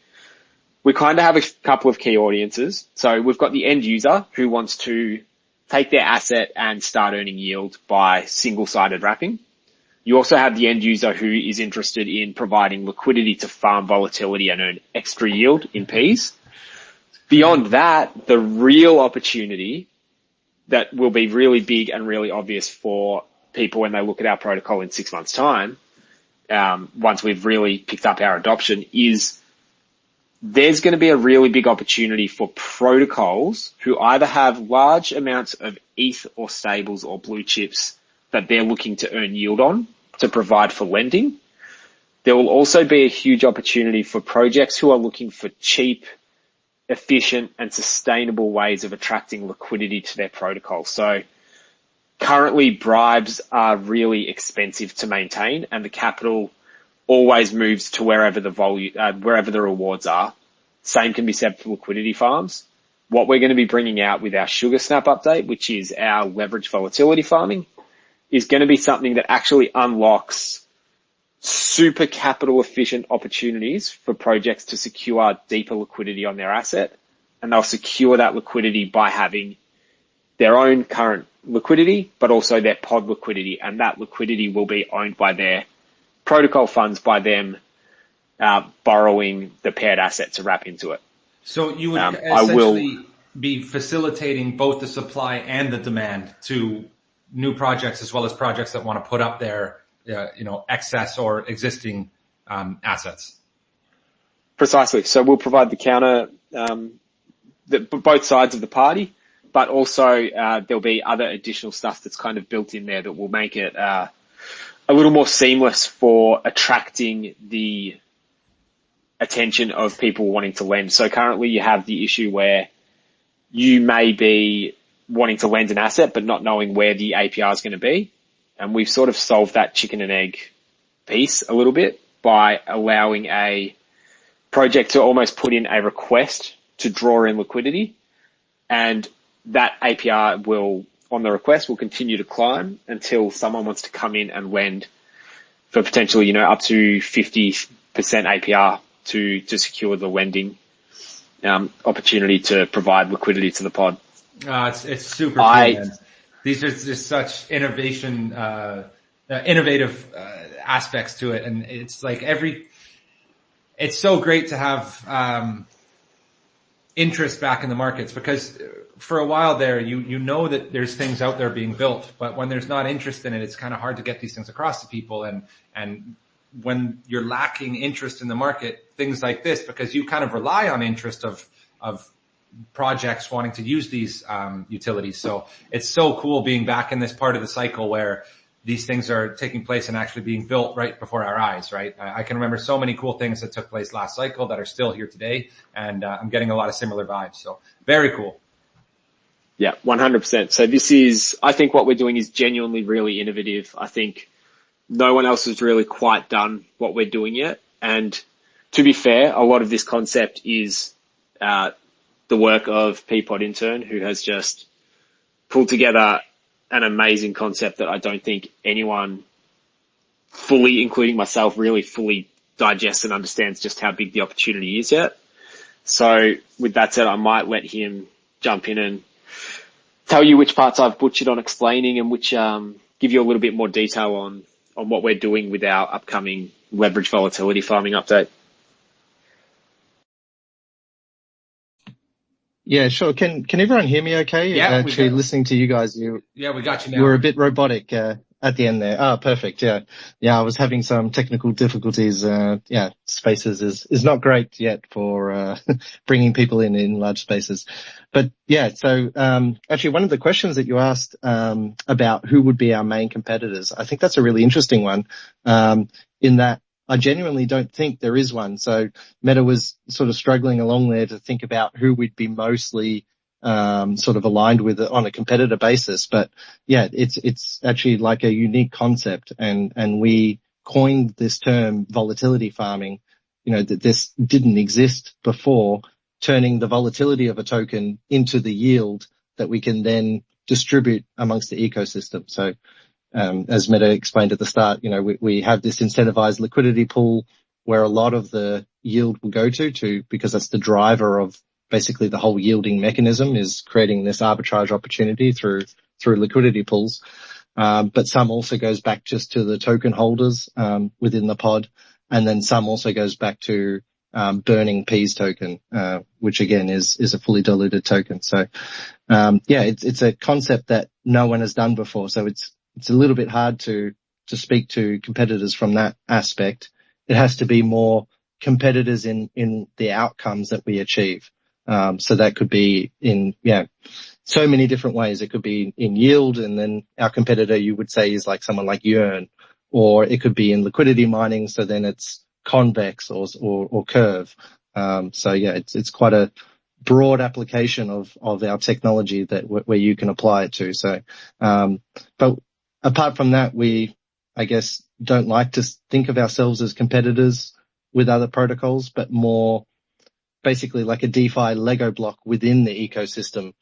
kind of have a couple of key audiences. So we've got the end user who wants to take their asset and start earning yield by single-sided wrapping. You also have the end user who is interested in providing liquidity to farm volatility and earn extra yield in Ps. Beyond that, the real opportunity that will be really big and really obvious for people when they look at our protocol in 6 months' time, once we've really picked up our adoption, is there's going to be a really big opportunity for protocols who either have large amounts of ETH or stables or blue chips that they're looking to earn yield on to provide for lending. There will also be a huge opportunity for projects who are looking for cheap, efficient and sustainable ways of attracting liquidity to their protocol. So currently bribes are really expensive to maintain, and the capital always moves to wherever the rewards are. Same can be said for liquidity farms. What we're going to be bringing out with our Sugar Snap update, which is our leverage volatility farming, is going to be something that actually unlocks super capital efficient opportunities for projects to secure deeper liquidity on their asset. And they'll secure that liquidity by having their own current liquidity, but also their pod liquidity. And that liquidity will be owned by their protocol funds, by them borrowing the paired asset to wrap into it. So you would essentially be facilitating both the supply and the demand to new projects, as well as projects that want to put up their excess or existing assets. Precisely. So we'll provide the counter, both sides of the party, but also there'll be other additional stuff that's kind of built in there that will make it a little more seamless for attracting the attention of people wanting to lend. So currently you have the issue where you may be wanting to lend an asset but not knowing where the APR is going to be. And we've sort of solved that chicken and egg piece a little bit by allowing a project to almost put in a request to draw in liquidity, and that APR will, on the request, will continue to climb until someone wants to come in and lend for potentially, up to 50% APR to secure the lending opportunity to provide liquidity to the pod. It's super cool, man. These are just such innovative aspects to it, and it's like it's so great to have interest back in the markets, because for a while there, you know that there's things out there being built, but when there's not interest in it, it's kind of hard to get these things across to people. And when you're lacking interest in the market, things like this, because you kind of rely on interest of projects wanting to use these utilities. So it's so cool being back in this part of the cycle where these things are taking place and actually being built right before our eyes, right? I can remember so many cool things that took place last cycle that are still here today, and I'm getting a lot of similar vibes. So very cool. Yeah, 100%. So I think what we're doing is genuinely really innovative. I think no one else has really quite done what we're doing yet. And to be fair, a lot of this concept is the work of Peapod Intern, who has just pulled together an amazing concept that I don't think anyone fully, including myself, really fully digests and understands just how big the opportunity is yet. So with that said, I might let him jump in and tell you which parts I've butchered on explaining, and which give you a little bit more detail on what we're doing with our upcoming leverage volatility farming update. Yeah, sure. Can everyone hear me okay? Yeah, actually listening to you guys, we got you now. You were a bit robotic at the end there. Oh, perfect. Yeah. I was having some technical difficulties. Spaces is not great yet for bringing people in large spaces. But yeah, so actually one of the questions that you asked about who would be our main competitors, I think that's a really interesting one, in that I genuinely don't think there is one. So Meta was sort of struggling along there to think about who we'd be mostly sort of aligned with on a competitor basis. But yeah, it's actually like a unique concept, and we coined this term volatility farming, that this didn't exist before. turning the volatility of a token into the yield that we can then distribute amongst the ecosystem. So, as Meta explained at the start, we have this incentivized liquidity pool where a lot of the yield will go to because that's the driver of basically the whole yielding mechanism, is creating this arbitrage opportunity through liquidity pools. But some also goes back just to the token holders, within the pod. And then some also goes back to, burning P's token, which again is a fully diluted token. So, it's a concept that no one has done before. So it's a little bit hard to speak to competitors from that aspect. It has to be more competitors in the outcomes that we achieve. So that could be in, so many different ways. It could be in yield, and then our competitor, you would say, is like someone like Yearn, or it could be in liquidity mining. So then it's convex or curve. It's quite a broad application of our technology where you can apply it to. So, but apart from that, we, I guess, don't like to think of ourselves as competitors with other protocols, but more basically like a DeFi Lego block within the ecosystem,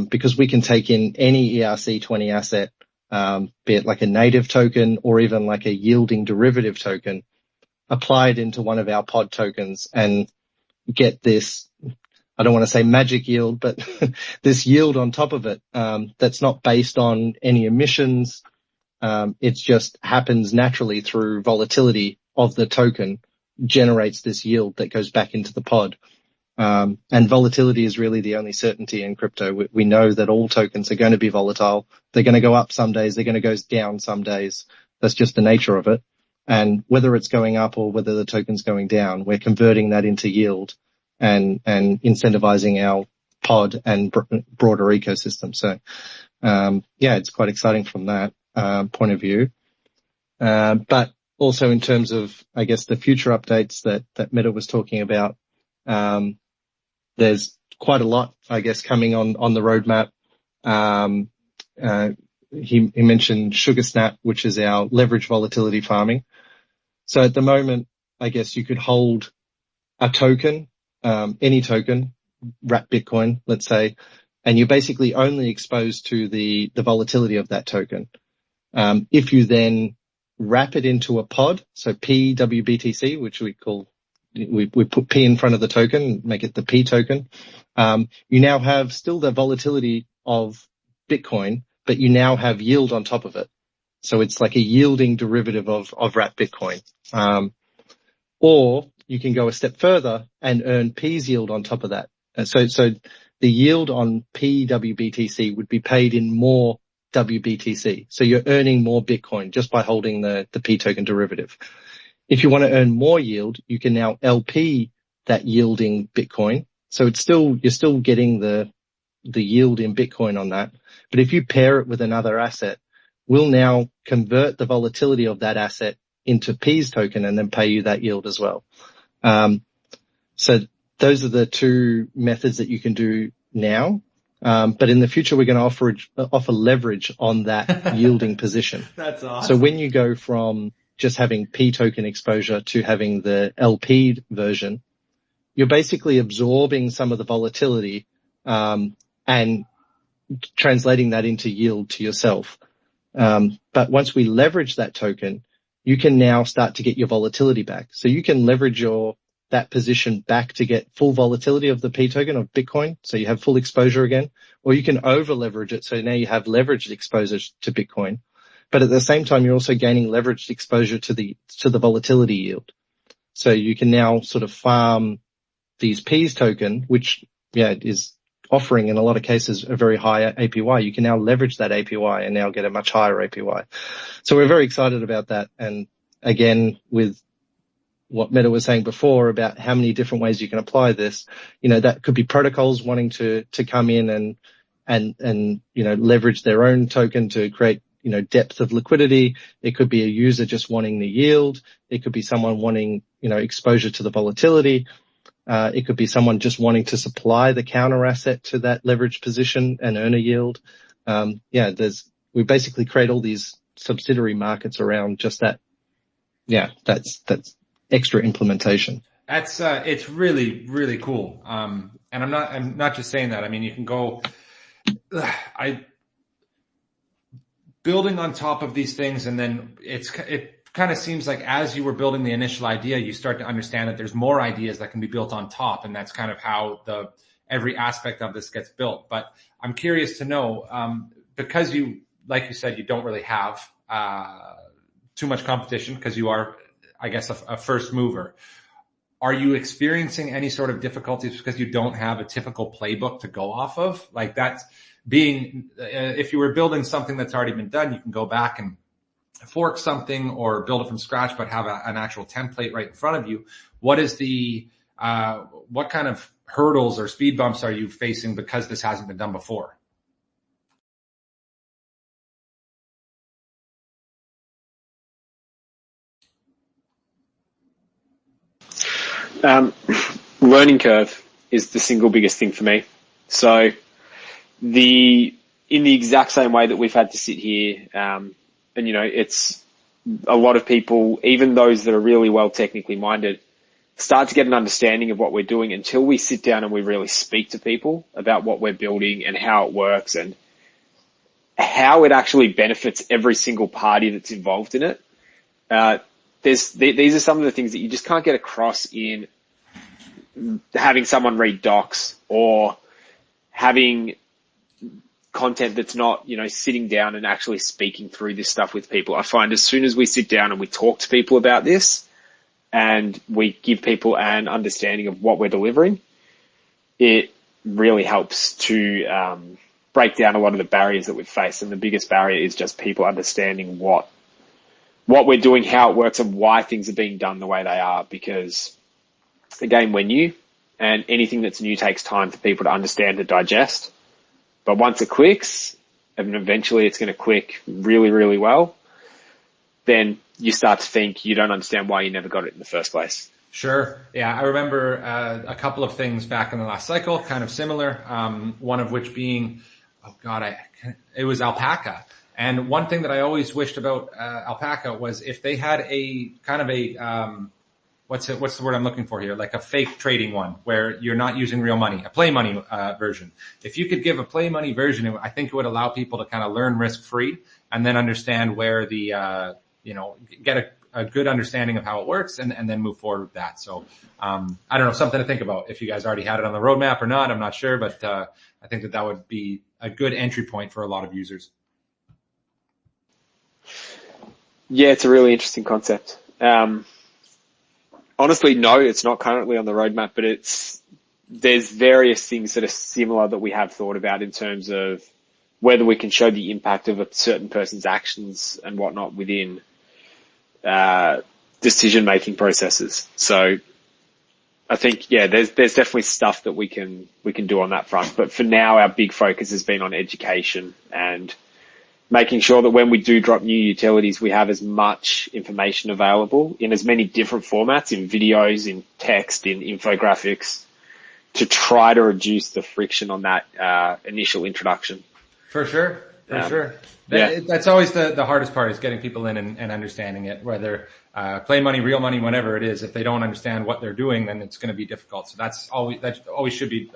because we can take in any ERC20 asset, be it like a native token or even like a yielding derivative token, apply it into one of our pod tokens and get this, I don't want to say magic yield, but this yield on top of it, that's not based on any emissions. It just happens naturally through volatility of the token, generates this yield that goes back into the pod. And volatility is really the only certainty in crypto. We know that all tokens are going to be volatile. They're going to go up some days. They're going to go down some days. That's just the nature of it. And whether it's going up or whether the token's going down, we're converting that into yield and incentivizing our pod and broader ecosystem. So, it's quite exciting from that, point of view. But also in terms of, I guess, the future updates that Meta was talking about, there's quite a lot, I guess, coming on the roadmap. He mentioned SugarSnap, which is our leverage volatility farming. So at the moment, I guess you could hold a token, any token, wrap Bitcoin, let's say, and you're basically only exposed to the volatility of that token. If you then wrap it into a pod, so PWBTC, which we put P in front of the token, make it the P token. You now have still the volatility of Bitcoin, but you now have yield on top of it. So it's like a yielding derivative of wrap Bitcoin. Or you can go a step further and earn P's yield on top of that. So the yield on PWBTC would be paid in more WBTC. So you're earning more Bitcoin just by holding the P token derivative. If you want to earn more yield, you can now LP that yielding Bitcoin. So you're still getting the yield in Bitcoin on that. But if you pair it with another asset, we'll now convert the volatility of that asset into P's token and then pay you that yield as well. So those are the two methods that you can do now. But in the future, we're going to offer leverage on that yielding position. That's awesome. So when you go from just having P token exposure to having the LP version, you're basically absorbing some of the volatility, and translating that into yield to yourself. But once we leverage that token, you can now start to get your volatility back. So you can leverage that position back to get full volatility of the P token of Bitcoin. So you have full exposure again, or you can over leverage it. So now you have leveraged exposure to Bitcoin, but at the same time, you're also gaining leveraged exposure to the volatility yield. So you can now sort of farm these P's token, which is offering in a lot of cases a very high APY. You can now leverage that APY and now get a much higher APY. So we're very excited about that. And again, with what Meta was saying before about how many different ways you can apply this, that could be protocols wanting to come in and leverage their own token to create, depth of liquidity. It could be a user just wanting the yield. It could be someone wanting, exposure to the volatility. It could be someone just wanting to supply the counter asset to that leverage position and earn a yield. We basically create all these subsidiary markets around just that. Yeah, that's extra implementation. That's it's really, really cool. And I'm not just saying that. I mean, you can go, building on top of these things, and then it kind of seems like as you were building the initial idea, you start to understand that there's more ideas that can be built on top, and that's kind of how every aspect of this gets built. But I'm curious to know, because you, like you said, you don't really have too much competition because you are, I guess, a first mover. Are you experiencing any sort of difficulties because you don't have a typical playbook to go off of? Like that's being, if you were building something that's already been done, you can go back and fork something or build it from scratch, but have an actual template right in front of you. What is what kind of hurdles or speed bumps are you facing because this hasn't been done before? Learning curve is the single biggest thing for me. So in the exact same way that we've had to sit here, and it's a lot of people, even those that are really well technically minded, start to get an understanding of what we're doing until we sit down and we really speak to people about what we're building and how it works and how it actually benefits every single party that's involved in it. These are some of the things that you just can't get across in having someone read docs or having content that's not, sitting down and actually speaking through this stuff with people. I find as soon as we sit down and we talk to people about this and we give people an understanding of what we're delivering, it really helps to break down a lot of the barriers that we've faced. And the biggest barrier is just people understanding what we're doing, how it works, and why things are being done the way they are. Because again, we're new, and anything that's new takes time for people to understand and digest. But once it clicks, and eventually it's going to click really, really well, then you start to think you don't understand why you never got it in the first place. Sure. Yeah, I remember a couple of things back in the last cycle, kind of similar. One of which being, it was Alpaca. And one thing that I always wished about Alpaca was if they had a kind of a what's the word I'm looking for here? Like a fake trading one where you're not using real money, a play money version. If you could give a play money version, I think it would allow people to kind of learn risk free and then understand where the get a good understanding of how it works and then move forward with that. So I don't know, something to think about. If you guys already had it on the roadmap or not, I'm not sure, but I think that would be a good entry point for a lot of users. Yeah, it's a really interesting concept. Honestly, no, it's not currently on the roadmap, but there's various things that are similar that we have thought about in terms of whether we can show the impact of a certain person's actions and whatnot within decision-making processes. So I think, yeah, there's definitely stuff that we can do on that front. But for now, our big focus has been on education and making sure that when we do drop new utilities, we have as much information available in as many different formats, in videos, in text, in infographics, to try to reduce the friction on that initial introduction. For sure. That's always the hardest part, is getting people in and understanding it, whether play money, real money, whatever it is. If they don't understand what they're doing, then it's going to be difficult. So that always should be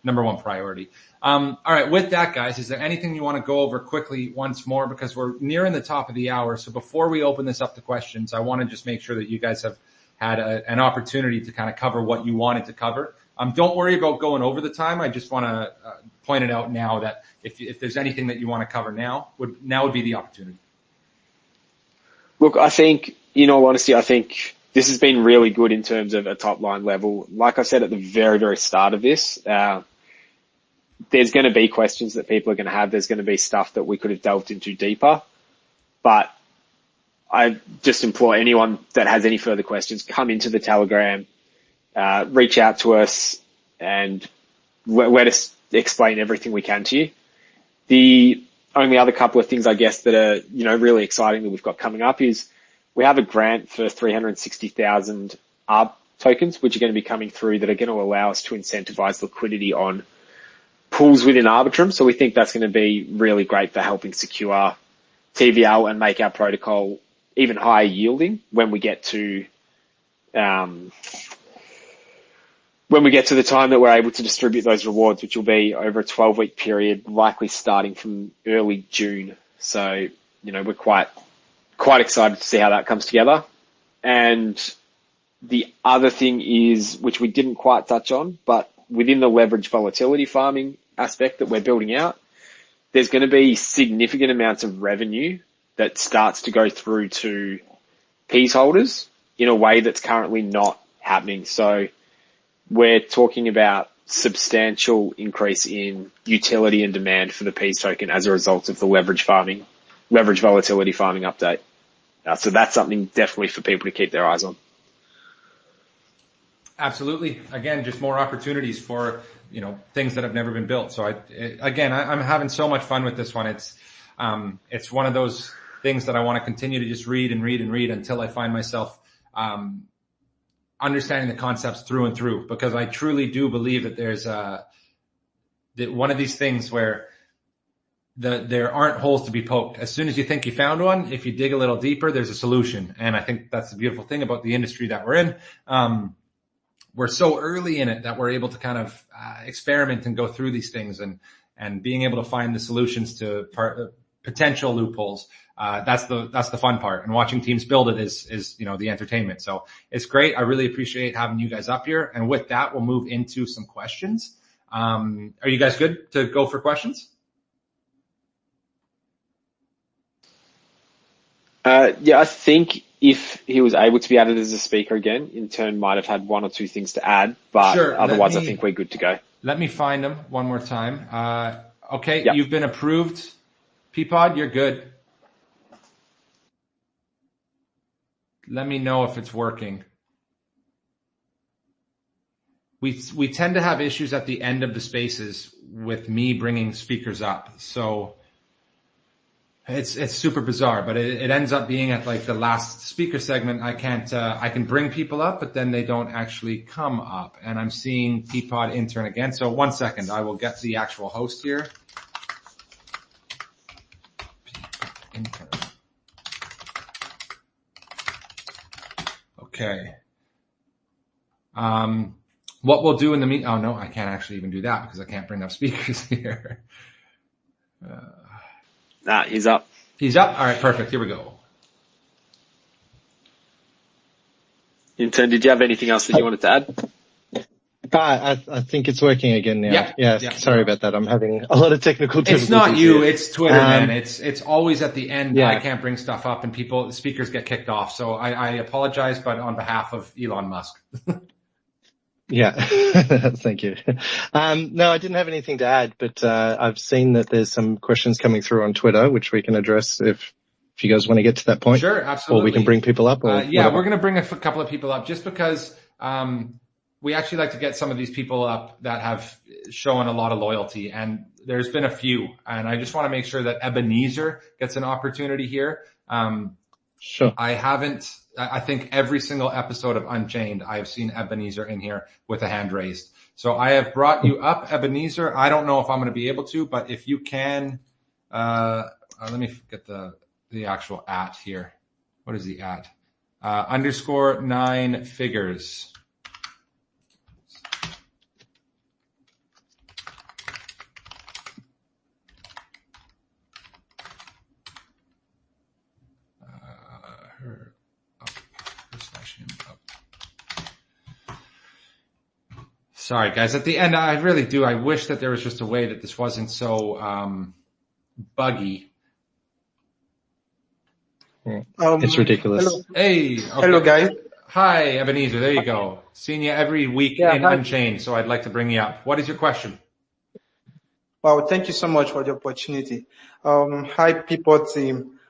number one priority. All right. With that, guys, is there anything you want to go over quickly once more? Because we're nearing the top of the hour. So before we open this up to questions, I want to just make sure that you guys have had an opportunity to kind of cover what you wanted to cover. Don't worry about going over the time. I just want to point it out now that if there's anything that you want to cover now would be the opportunity. Look, I think, in all honesty, I think this has been really good in terms of a top line level. Like I said at the very, very start of this, there's going to be questions that people are going to have. There's going to be stuff that we could have delved into deeper. But I just implore anyone that has any further questions, come into the Telegram, reach out to us, and let us explain everything we can to you. The only other couple of things, I guess, that are, really exciting that we've got coming up is we have a grant for 360,000 ARB tokens, which are going to be coming through, that are going to allow us to incentivize liquidity on pools within Arbitrum. So we think that's going to be really great for helping secure TVL and make our protocol even higher yielding when we get to, when we get to the time that we're able to distribute those rewards, which will be over a 12-week period, likely starting from early June. So, we're quite excited to see how that comes together. And the other thing is, which we didn't quite touch on, but within the leverage volatility farming aspect that we're building out, there's going to be significant amounts of revenue that starts to go through to Peas holders in a way that's currently not happening. So we're talking about substantial increase in utility and demand for the Peas token as a result of the leverage volatility farming update. So that's something definitely for people to keep their eyes on. Absolutely. Again, just more opportunities for, things that have never been built. So I'm having so much fun with this one. It's one of those things that I want to continue to just read and read and read until I find myself, understanding the concepts through and through, because I truly do believe that there's that one of these things where there aren't holes to be poked. As soon as you think you found one, if you dig a little deeper, there's a solution. And I think that's the beautiful thing about the industry that we're in. We're so early in it that we're able to kind of experiment and go through these things and being able to find the solutions to potential loopholes. That's the fun part. And watching teams build it is the entertainment. So it's great. I really appreciate having you guys up here. And with that, we'll move into some questions. Are you guys good to go for questions? I think if he was able to be added as a speaker again, Intern might have had one or two things to add, but sure, otherwise I think we're good to go. Let me find him one more time. Okay, yep. You've been approved. Peapod, you're good. Let me know if it's working. We tend to have issues at the end of the spaces with me bringing speakers up. So it's super bizarre, but it ends up being at like the last speaker segment. I can bring people up, but then they don't actually come up. And I'm seeing Peapod Intern again. So 1 second, I will get the actual host here. Intern. Okay. What we'll do in the oh no, I can't actually even do that because I can't bring up speakers here. He's up. He's up? All right, perfect. Here we go. Intern, did you have anything else that you wanted to add? I think it's working again now. Yeah. Sorry about that. I'm having a lot of technical difficulties. It's not you. It's Twitter, man. It's always at the end. I can't bring stuff up and speakers get kicked off. So I apologize, but on behalf of Elon Musk. Yeah. Thank you. No, I didn't have anything to add, but I've seen that there's some questions coming through on Twitter, which we can address if you guys want to get to that point. Sure, absolutely. Or we can bring people up. We're going to bring a couple of people up just because we actually like to get some of these people up that have shown a lot of loyalty, and there's been a few, and I just want to make sure that Ebenezer gets an opportunity here. Sure. I think every single episode of Unchained, I've seen Ebenezer in here with a hand raised. So I have brought you up, Ebenezer. I don't know if I'm going to be able to, but if you can, let me get the actual @ here. What is the @ _9 figures. Sorry, guys. At the end, I really do. I wish that there was just a way that this wasn't so buggy. It's ridiculous. Hello. Hey. Okay. Hello, guys. Hi, Ebenezer. There you go. Seen you every week in Unchained, so I'd like to bring you up. What is your question? Wow, thank you so much for the opportunity. Hi, Peapod team.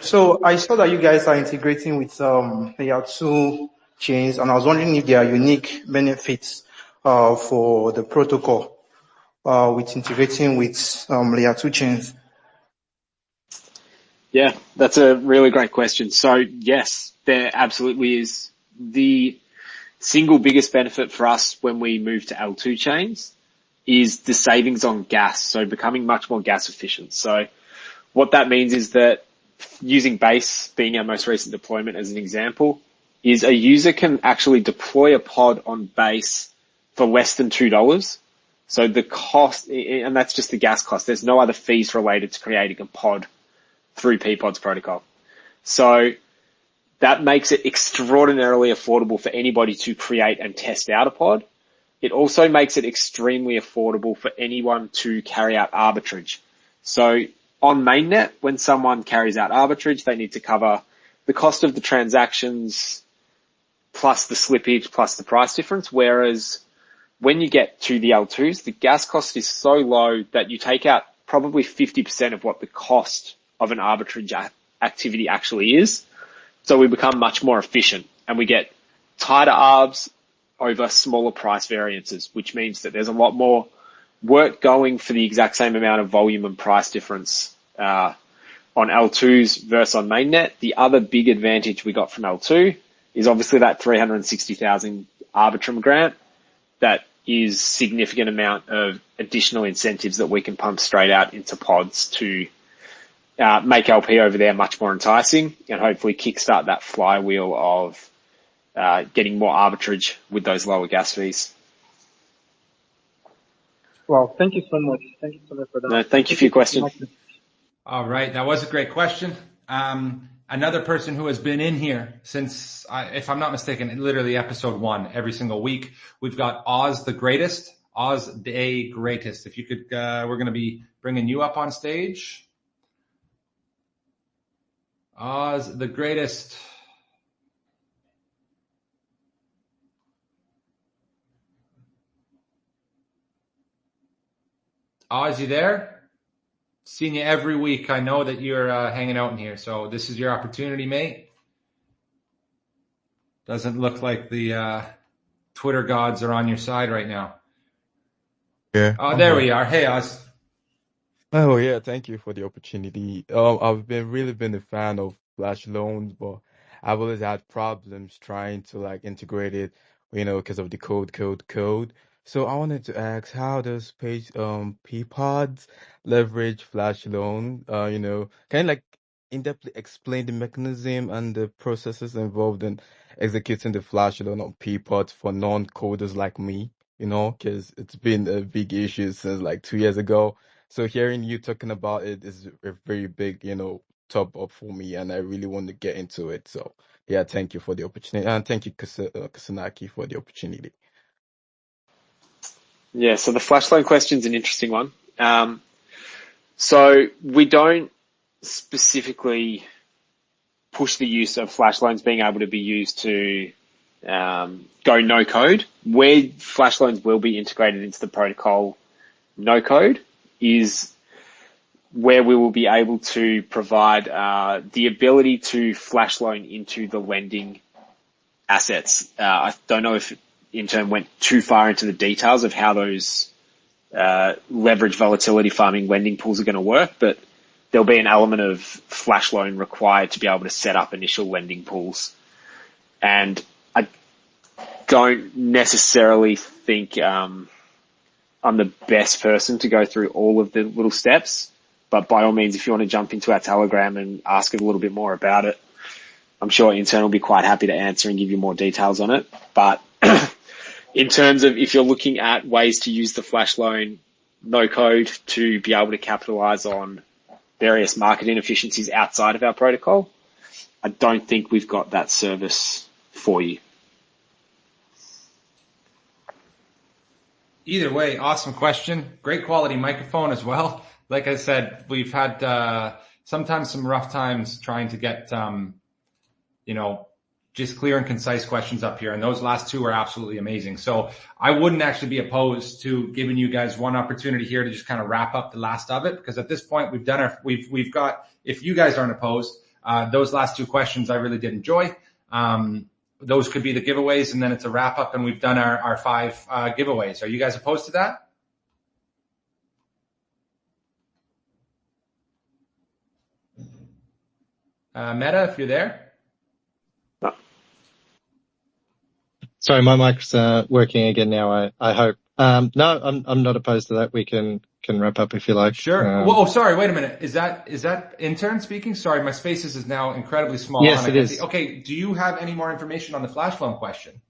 So I saw that you guys are integrating with layer 2 chains, and I was wondering if there are unique benefits for the protocol with integrating with layer 2 chains. Yeah, that's a really great question. So yes, there absolutely is. The single biggest benefit for us when we move to L2 chains is the savings on gas, so becoming much more gas efficient. So what that means is that using Base being our most recent deployment as an example, is a user can actually deploy a pod on Base for less than $2. So the cost, and that's just the gas cost. There's no other fees related to creating a pod through Peapod's protocol. So that makes it extraordinarily affordable for anybody to create and test out a pod. It also makes it extremely affordable for anyone to carry out arbitrage. So on mainnet, when someone carries out arbitrage, they need to cover the cost of the transactions plus the slippage plus the price difference. Whereas when you get to the L2s, the gas cost is so low that you take out probably 50% of what the cost of an arbitrage activity actually is. So we become much more efficient and we get tighter arbs over smaller price variances, which means that there's a lot more work going for the exact same amount of volume and price difference on L2s versus on mainnet. The other big advantage we got from L2 is obviously that 360,000 Arbitrum grant. That is significant amount of additional incentives that we can pump straight out into pods to make LP over there much more enticing and hopefully kickstart that flywheel of getting more arbitrage with those lower gas fees. Wow, thank you so much. Thank you so much for that. No, thank you for your question. All right, that was a great question. Another person who has been in here since, if I'm not mistaken, literally episode 1 every single week. We've got Oz the Greatest. Oz the Greatest. If you could, we're going to be bringing you up on stage. Oz the Greatest. Oz, you there? Seen you every week. I know that you're hanging out in here, so this is your opportunity, mate. Doesn't look like the Twitter gods are on your side right now. Yeah. Oh, there we are. Hey, Oz. Oh yeah, thank you for the opportunity. I've really been a fan of Flash loans, but I've always had problems trying to like integrate it, because of the code. So I wanted to ask, how does Peapods leverage Flash loan? Can you like in-depth explain the mechanism and the processes involved in executing the Flash loan on Peapods for non-coders like me? Because it's been a big issue since like 2 years ago. So hearing you talking about it is a very big, top up for me, and I really want to get into it. So yeah, thank you for the opportunity, and thank you, Kusonakiii, for the opportunity. Yeah, so the flash loan question is an interesting one. So we don't specifically push the use of flash loans being able to be used to go no code. Where flash loans will be integrated into the protocol no code is where we will be able to provide the ability to flash loan into the lending assets. I don't know if Intern went too far into the details of how those leverage volatility farming lending pools are going to work, but there'll be an element of flash loan required to be able to set up initial lending pools. And I don't necessarily think I'm the best person to go through all of the little steps, but by all means, if you want to jump into our Telegram and ask it a little bit more about it, I'm sure Intern will be quite happy to answer and give you more details on it. But in terms of if you're looking at ways to use the flash loan no code to be able to capitalize on various market inefficiencies outside of our protocol, I don't think we've got that service for you. Either way, awesome question. Great quality microphone as well. Like I said, we've had sometimes some rough times trying to get, just clear and concise questions up here. And those last two are absolutely amazing. So I wouldn't actually be opposed to giving you guys one opportunity here to just kind of wrap up the last of it. Because at this point, we've got, if you guys aren't opposed, those last two questions I really did enjoy. Those could be the giveaways, and then it's a wrap up, and we've done our 5 giveaways. Are you guys opposed to that? Meta, if you're there. Sorry, my mic's working again now. I hope. No, I'm not opposed to that. We can can wrap up if you like. Sure. Sorry. Wait a minute. Is that Intern speaking? Sorry, my Spaces is now incredibly small. Yes, it is. Okay. Do you have any more information on the flash loan question?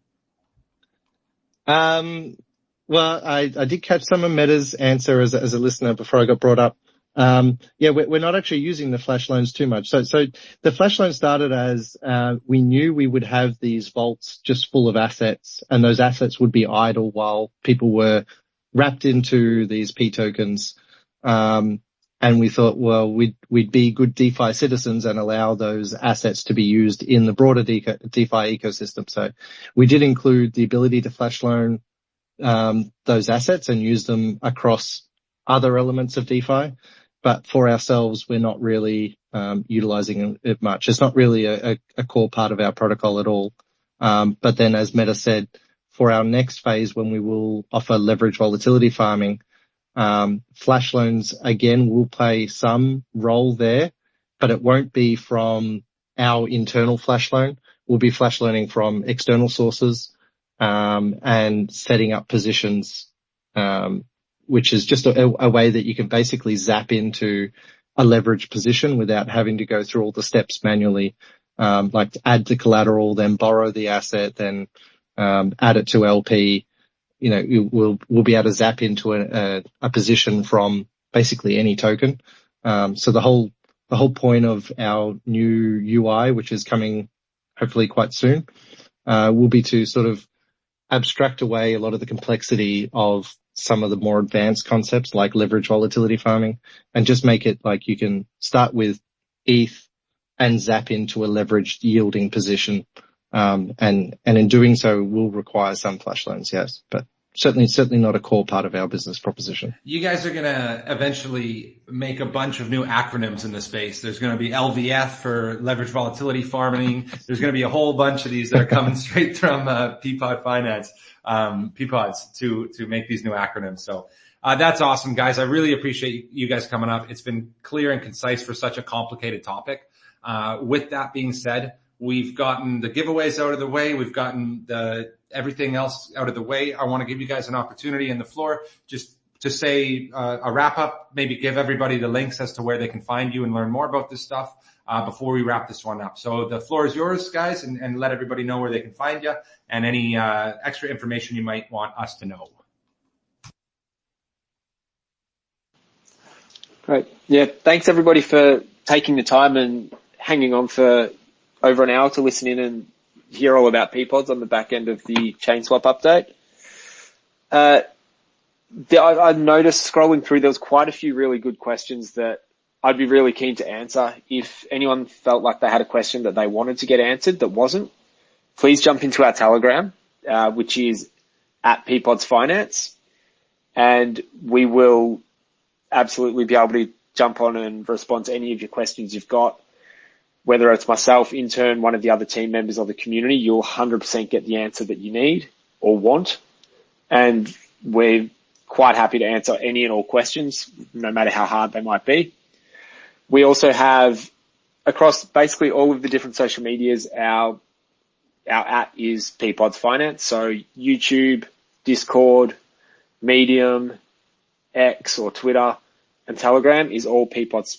Well, I did catch some of Meta's answer as a listener before I got brought up. We're not actually using the flash loans too much. So the flash loan started as, we knew we would have these vaults just full of assets, and those assets would be idle while people were wrapped into these P tokens. And we thought, well, we'd be good DeFi citizens and allow those assets to be used in the broader DeFi ecosystem. So we did include the ability to flash loan those assets and use them across other elements of DeFi. But for ourselves, we're not really utilizing it much. It's not really a core part of our protocol at all. But then, as Meta said, for our next phase, when we will offer leverage volatility farming, flash loans again will play some role there, but it won't be from our internal flash loan. We'll be flash loaning from external sources, and setting up positions, which is just a way that you can basically zap into a leverage position without having to go through all the steps manually, like to add the collateral, then borrow the asset, then add it to LP. You know, we'll be able to zap into a position from basically any token. So the whole point of our new UI, which is coming hopefully quite soon, will be to sort of abstract away a lot of the complexity of some of the more advanced concepts like leverage volatility farming, and just make it like you can start with ETH and zap into a leveraged yielding position. And in doing so will require some flash loans, yes, but certainly not a core part of our business proposition. You guys are going to eventually make a bunch of new acronyms in the space. There's going to be LVF for leverage volatility farming. There's going to be a whole bunch of these that are coming straight from Peapod Finance, Peapods to make these new acronyms. So that's awesome, guys. I really appreciate you guys coming up. It's been clear and concise for such a complicated topic. With that being said, we've gotten the giveaways out of the way. We've gotten everything else out of the way. I want to give you guys an opportunity in the floor just to say a wrap up, maybe give everybody the links as to where they can find you and learn more about this stuff before we wrap this one up. So the floor is yours, guys, and let everybody know where they can find you and any extra information you might want us to know. Great. Yeah, thanks everybody for taking the time and hanging on for over an hour to listen in and hear all about Peapods on the back end of the ChainSwap update. I noticed scrolling through, there was quite a few really good questions that I'd be really keen to answer. If anyone felt like they had a question that they wanted to get answered that wasn't, please jump into our Telegram, which is at Peapods Finance, and we will absolutely be able to jump on and respond to any of your questions you've got. Whether it's myself, Intern, one of the other team members of the community, you'll 100% get the answer that you need or want. And we're quite happy to answer any and all questions, no matter how hard they might be. We also have, across basically all of the different social medias, our @ is Peapods Finance. So YouTube, Discord, Medium, X or Twitter, and Telegram is all Peapods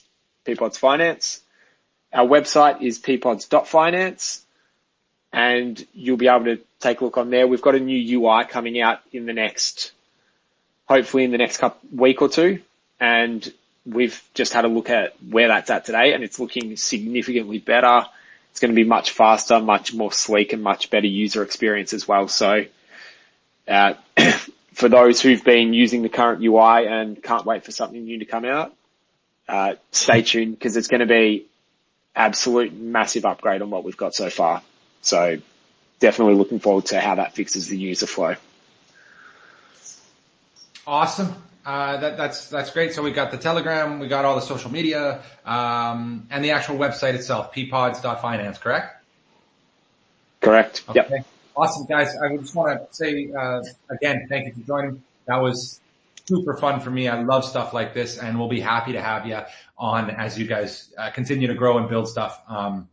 Finance. Our website is peapods.finance, and you'll be able to take a look on there. We've got a new UI coming out hopefully in the next week or two, and we've just had a look at where that's at today, and it's looking significantly better. It's going to be much faster, much more sleek, and much better user experience as well. So for those who've been using the current UI and can't wait for something new to come out, stay tuned, because it's going to be absolute massive upgrade on what we've got so far. So definitely looking forward to how that fixes the user flow. Awesome. That's great. So we got the Telegram, we got all the social media, and the actual website itself, peapods.finance, correct? Correct. Okay. Yep. Awesome, guys. I just want to say, again, thank you for joining. That was super fun for me. I love stuff like this, and we'll be happy to have you on as you guys continue to grow and build stuff. And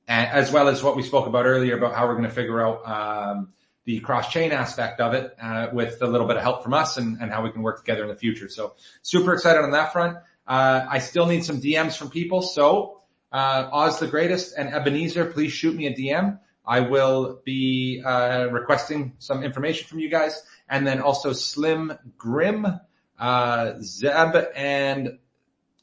as well as what we spoke about earlier about how we're going to figure out the cross-chain aspect of it, with a little bit of help from us and how we can work together in the future. So super excited on that front. I still need some DMs from people. So, Oz the Greatest and Ebenezer, please shoot me a DM. I will be, requesting some information from you guys. And then also Slim Grim, Zeb and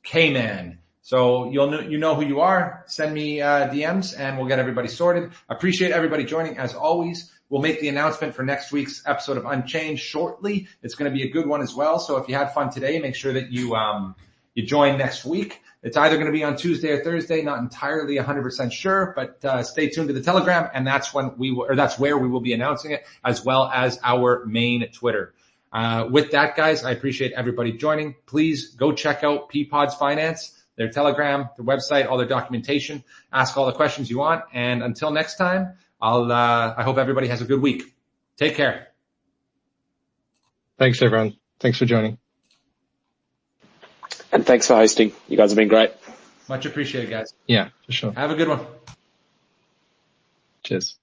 K-Man. So you know who you are. Send me, DMs and we'll get everybody sorted. Appreciate everybody joining as always. We'll make the announcement for next week's episode of Unchained shortly. It's going to be a good one as well. So if you had fun today, make sure that you join next week. It's either going to be on Tuesday or Thursday, not entirely 100% sure, but stay tuned to the Telegram, and that's where we will be announcing it, as well as our main Twitter. With that, guys, I appreciate everybody joining. Please go check out Peapods Finance, their Telegram, their website, all their documentation. Ask all the questions you want, and until next time, I hope everybody has a good week. Take care. Thanks, everyone. Thanks for joining. And thanks for hosting. You guys have been great. Much appreciated, guys. Yeah, for sure. Have a good one. Cheers.